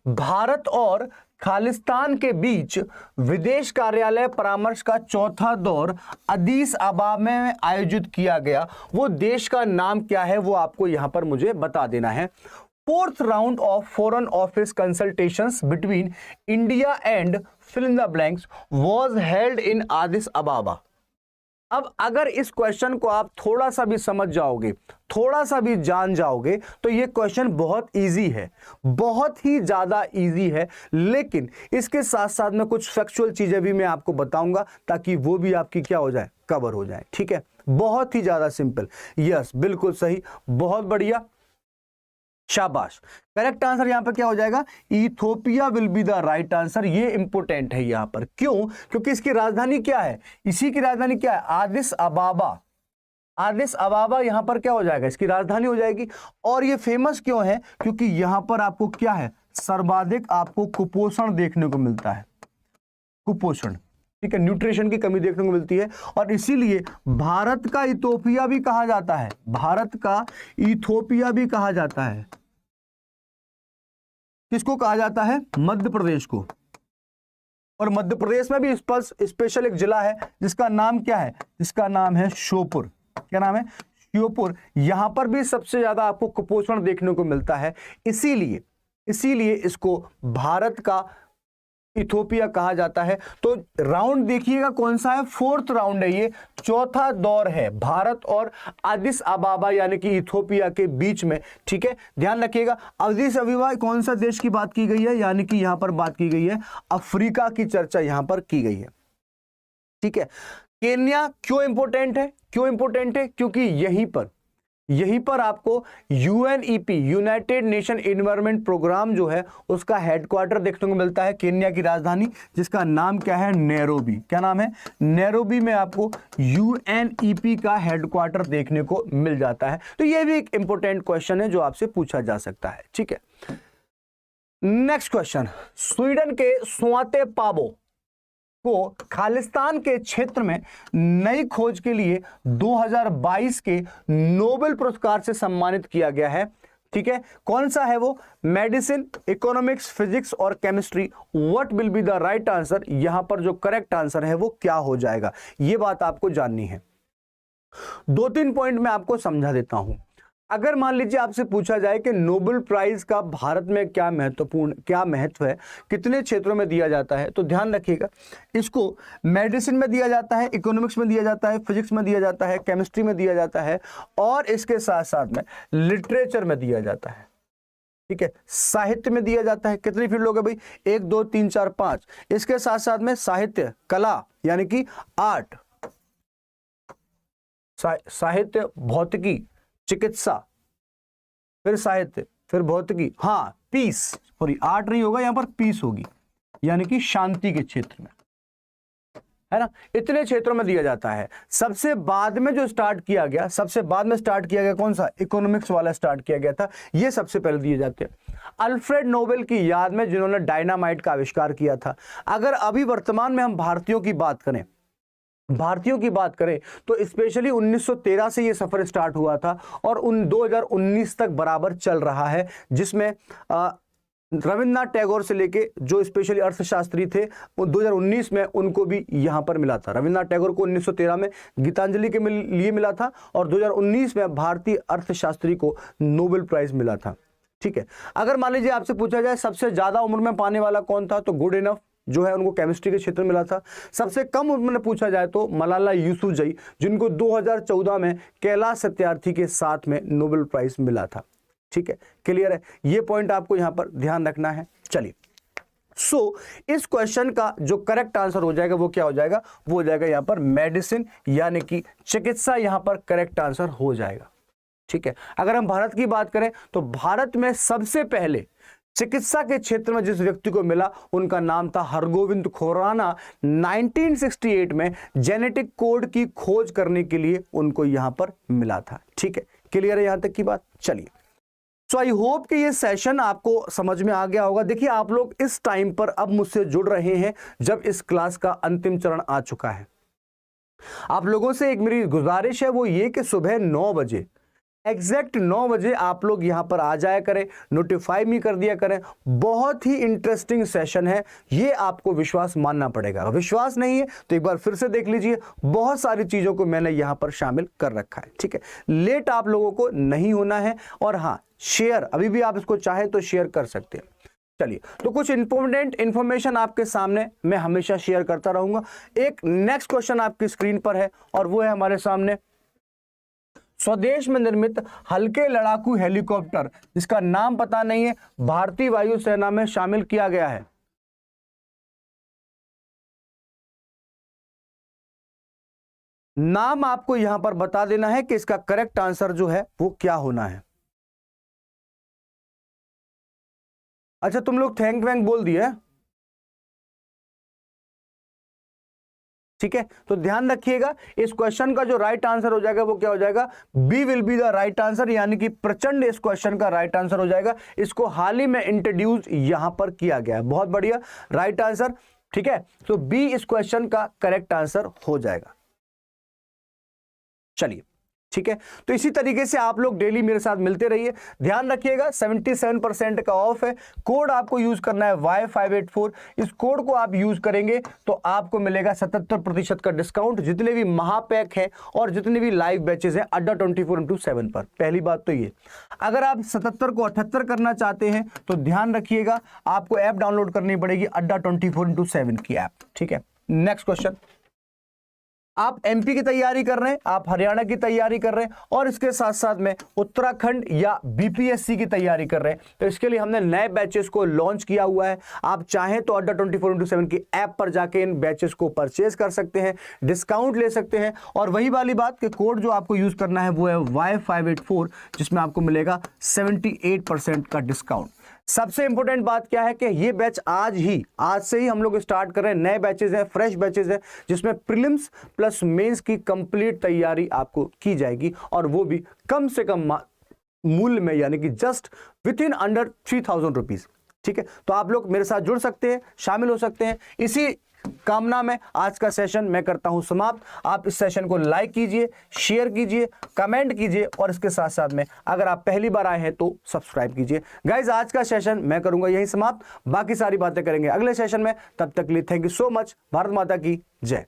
भारत और खालिस्तान के बीच विदेश कार्यालय परामर्श का चौथा दौर अदीस अबाबा में आयोजित किया गया। वो देश का नाम क्या है वो आपको यहां पर मुझे बता देना है। Fourth round of foreign office consultations between India and fill in the blanks was held in Addis Ababa. अब अगर इस क्वेश्चन को आप थोड़ा सा भी समझ जाओगे, थोड़ा सा भी जान जाओगे तो ये क्वेश्चन बहुत इजी है, बहुत ही ज्यादा इजी है। लेकिन इसके साथ साथ में कुछ फैक्चुअल चीजें भी मैं आपको बताऊंगा ताकि वो भी आपकी क्या हो जाए, कवर हो जाए। ठीक है, बहुत ही ज्यादा सिंपल। यस, बिल्कुल सही, बहुत बढ़िया, शाबाश। करेक्ट आंसर यहां पर क्या हो जाएगा, Ethiopia will be the right answer. ये इंपोर्टेंट है यहां पर, क्यों? क्योंकि इसकी राजधानी क्या है, इसी की राजधानी क्या है, आदिस अबाबा। आदिस अबाबा यहां पर क्या हो जाएगा, इसकी राजधानी हो जाएगी। और ये फेमस क्यों है, क्योंकि यहां पर आपको क्या है, सर्वाधिक आपको कुपोषण देखने को मिलता है, कुपोषण, ठीक है, न्यूट्रिशन की कमी देखने को मिलती है। और इसीलिए भारत का इथोपिया भी कहा जाता है, भारत का इथोपिया भी कहा जाता है। किसको कहा जाता है, मध्य प्रदेश को। और मध्य प्रदेश में भी स्पेशल एक जिला है जिसका नाम क्या है, जिसका नाम है श्योपुर। क्या नाम है, श्योपुर। यहां पर भी सबसे ज्यादा आपको कुपोषण देखने को मिलता है, इसीलिए इसको भारत का इथोपिया कहा जाता है। तो राउंड देखिएगा कौन सा है, फोर्थ राउंड है, ये चौथा दौर है भारत और आदिस अबाबा यानी कि इथोपिया के बीच में। ठीक है, ध्यान रखिएगा। आदिस अबाबा कौन सा देश की बात की गई है, यानी कि यहां पर बात की गई है अफ्रीका की चर्चा यहां पर की गई है। ठीक है, केन्या क्यों इंपोर्टेंट है, क्यों इंपोर्टेंट है, क्योंकि यहीं पर आपको UNEP, United Nation Environment Programme जो है उसका हेडक्वार्टर देखने को मिलता है, केन्या की राजधानी जिसका नाम क्या है, नैरोबी। क्या नाम है, नैरोबी में आपको यूएनईपी का हेडक्वार्टर देखने को मिल जाता है। तो यह भी एक इंपॉर्टेंट क्वेश्चन है जो आपसे पूछा जा सकता है। ठीक है, नेक्स्ट क्वेश्चन, स्वीडन के स्वाते पाबो को खालिस्तान के क्षेत्र में नई खोज के लिए 2022 के नोबेल पुरस्कार से सम्मानित किया गया है। ठीक है, कौन सा है वो, मेडिसिन, इकोनॉमिक्स, फिजिक्स और chemistry. What will be the right answer, यहां पर जो करेक्ट आंसर है वो क्या हो जाएगा, ये बात आपको जाननी है। 2-3 पॉइंट मैं आपको समझा देता हूं। अगर मान लीजिए आपसे पूछा जाए कि नोबेल प्राइज का भारत में क्या महत्व है, कितने क्षेत्रों में दिया जाता है, तो ध्यान रखिएगा इसको मेडिसिन में दिया जाता है, इकोनॉमिक्स में दिया जाता है, फिजिक्स में दिया जाता है, केमिस्ट्री में दिया जाता है और इसके साथ साथ में लिटरेचर में दिया जाता है। ठीक है, साहित्य में दिया जाता है। कितनी फील्ड हो गए भाई, 1 2 3 4 5। इसके साथ साथ में साहित्य, कला यानी कि आर्ट, साहित्य, भौतिकी, चिकित्सा, फिर साहित्य, फिर भौतिकी, हाँ पीस, सॉरी आर्ट नहीं होगा यहां पर, पीस होगी यानी कि शांति के क्षेत्र में, है ना। इतने क्षेत्रों में दिया जाता है। सबसे बाद में जो स्टार्ट किया गया, कौन सा, इकोनॉमिक्स वाला स्टार्ट किया गया था, ये सबसे पहले दिए जाते हैं अल्फ्रेड नोबेल की याद में जिन्होंने डायनामाइट का आविष्कार किया था। अगर अभी वर्तमान में हम भारतीयों की बात करें तो स्पेशली 1913 से ये सफर स्टार्ट हुआ था और 2019 तक बराबर चल रहा है, जिसमें रविन्द्रनाथ टैगोर से लेके जो स्पेशली अर्थशास्त्री थे वो 2019 में उनको भी यहां पर मिला था। रविन्द्रनाथ टैगोर को 1913 में गीतांजलि के लिए मिला था और 2019 में भारतीय अर्थशास्त्री को नोबेल प्राइज मिला था। ठीक है, अगर मान लीजिए आपसे पूछा जाए सबसे ज्यादा उम्र में पाने वाला कौन था, तो गुड इनफ जो है उनको केमिस्ट्री के क्षेत्र में मिला था। सबसे कम उम्र में पूछा जाए तो मलाला यूसुफजई, जिनको 2014 में कैलाश सत्यार्थी के साथ में नोबेल प्राइज मिला था। ठीक है, क्लियर है, ये पॉइंट आपको यहां पर ध्यान रखना है। चलिए, इस क्वेश्चन का जो करेक्ट आंसर हो जाएगा वो क्या हो जाएगा, वो हो जाएगा यहां पर मेडिसिन यानी कि चिकित्सा, यहां पर करेक्ट आंसर हो जाएगा। ठीक है, अगर हम भारत की बात करें तो भारत में सबसे पहले चिकित्सा के क्षेत्र में जिस व्यक्ति को मिला उनका नाम था हरगोविंद खुराना। 1968 में जेनेटिक कोड की खोज करने के लिए उनको यहां पर मिला था। ठीक है, क्लियर है यहां तक की बात। चलिए, सो आई होप कि ये सेशन आपको समझ में आ गया होगा। देखिए, आप लोग इस टाइम पर अब मुझसे जुड़ रहे हैं जब इस क्लास का अंतिम चरण आ चुका है। आप लोगों से एक मेरी गुजारिश है, वो ये कि सुबह 9 बजे, एग्जैक्ट 9 बजे आप लोग यहां पर आ जाया करें, नोटिफाई भी कर दिया करें। बहुत ही इंटरेस्टिंग सेशन है, ये आपको विश्वास मानना पड़ेगा। विश्वास नहीं है तो एक बार फिर से देख लीजिए, बहुत सारी चीजों को मैंने यहां पर शामिल कर रखा है। ठीक है, लेट आप लोगों को नहीं होना है और हाँ, शेयर अभी भी आप इसको चाहें तो शेयर कर सकते हैं। चलिए, तो कुछ इंपॉर्टेंट इंफॉर्मेशन आपके सामने मैं हमेशा शेयर करता रहूंगा। एक नेक्स्ट क्वेश्चन आपकी स्क्रीन पर है और वो है हमारे सामने, स्वदेश में निर्मित हल्के लड़ाकू हेलीकॉप्टर जिसका नाम पता नहीं है, भारतीय वायुसेना में शामिल किया गया है। नाम आपको यहां पर बता देना है कि इसका करेक्ट आंसर जो है वो क्या होना है। अच्छा, तुम लोग थैंक वैंक बोल दिए, ठीक है। तो ध्यान रखिएगा, इस क्वेश्चन का जो राइट आंसर हो जाएगा वो क्या हो जाएगा, B will be the right answer, यानी कि प्रचंड इस क्वेश्चन का राइट आंसर हो जाएगा। इसको हाल ही में इंट्रोड्यूस यहां पर किया गया है। बहुत बढ़िया, राइट आंसर, ठीक है। तो बी इस क्वेश्चन का करेक्ट आंसर हो जाएगा। चलिए, ठीक है। तो इसी तरीके से आप लोग डेली मेरे साथ मिलते रहिए। ध्यान रखिएगा 77% का ऑफ है। कोड आपको यूज करना है Y584। इस कोड को आप यूज करेंगे तो आपको मिलेगा 77% का डिस्काउंट जितने भी महापैक है और जितने भी लाइव बैचेस हैं अड्डा 24/7 पर। पहली बात तो ये, अगर आप 77 को 78 करना चाहते हैं तो ध्यान रखिएगा आपको ऐप डाउनलोड करनी पड़ेगी, अड्डा 24/7 की ऐप, ठीक है। नेक्स्ट क्वेश्चन, आप एमपी की तैयारी कर रहे हैं, आप हरियाणा की तैयारी कर रहे हैं और इसके साथ साथ में उत्तराखंड या बीपीएससी की तैयारी कर रहे हैं, तो इसके लिए हमने नए बैचेस को लॉन्च किया हुआ है। आप चाहें तो अड्डा 24/7 की ऐप पर जाके इन बैचेस को परचेज कर सकते हैं, डिस्काउंट ले सकते हैं। और वही वाली बात कि कोड जो आपको यूज करना है वो है Y584, जिसमें आपको मिलेगा 78% का डिस्काउंट। सबसे इंपॉर्टेंट बात क्या है कि ये बैच आज से ही हम लोग स्टार्ट कर रहे हैं। नए बैचेस हैं, फ्रेश बैचेस हैं, जिसमें प्रीलिम्स प्लस मेंस की कंप्लीट तैयारी आपको की जाएगी और वो भी कम से कम मूल्य में, यानी कि just with in under 3000 rupees, ठीक है। तो आप लोग मेरे साथ जुड़ सकते हैं, शामिल हो सकते हैं। इसी कामना में आज का सेशन मैं करता हूं समाप्त। आप इस सेशन को लाइक कीजिए, शेयर कीजिए, कमेंट कीजिए और इसके साथ साथ में अगर आप पहली बार आए हैं तो सब्सक्राइब कीजिए। गाइज, आज का सेशन मैं करूंगा यहीं समाप्त, बाकी सारी बातें करेंगे अगले सेशन में। तब तक के लिए thank you so much. Bharat माता की जय।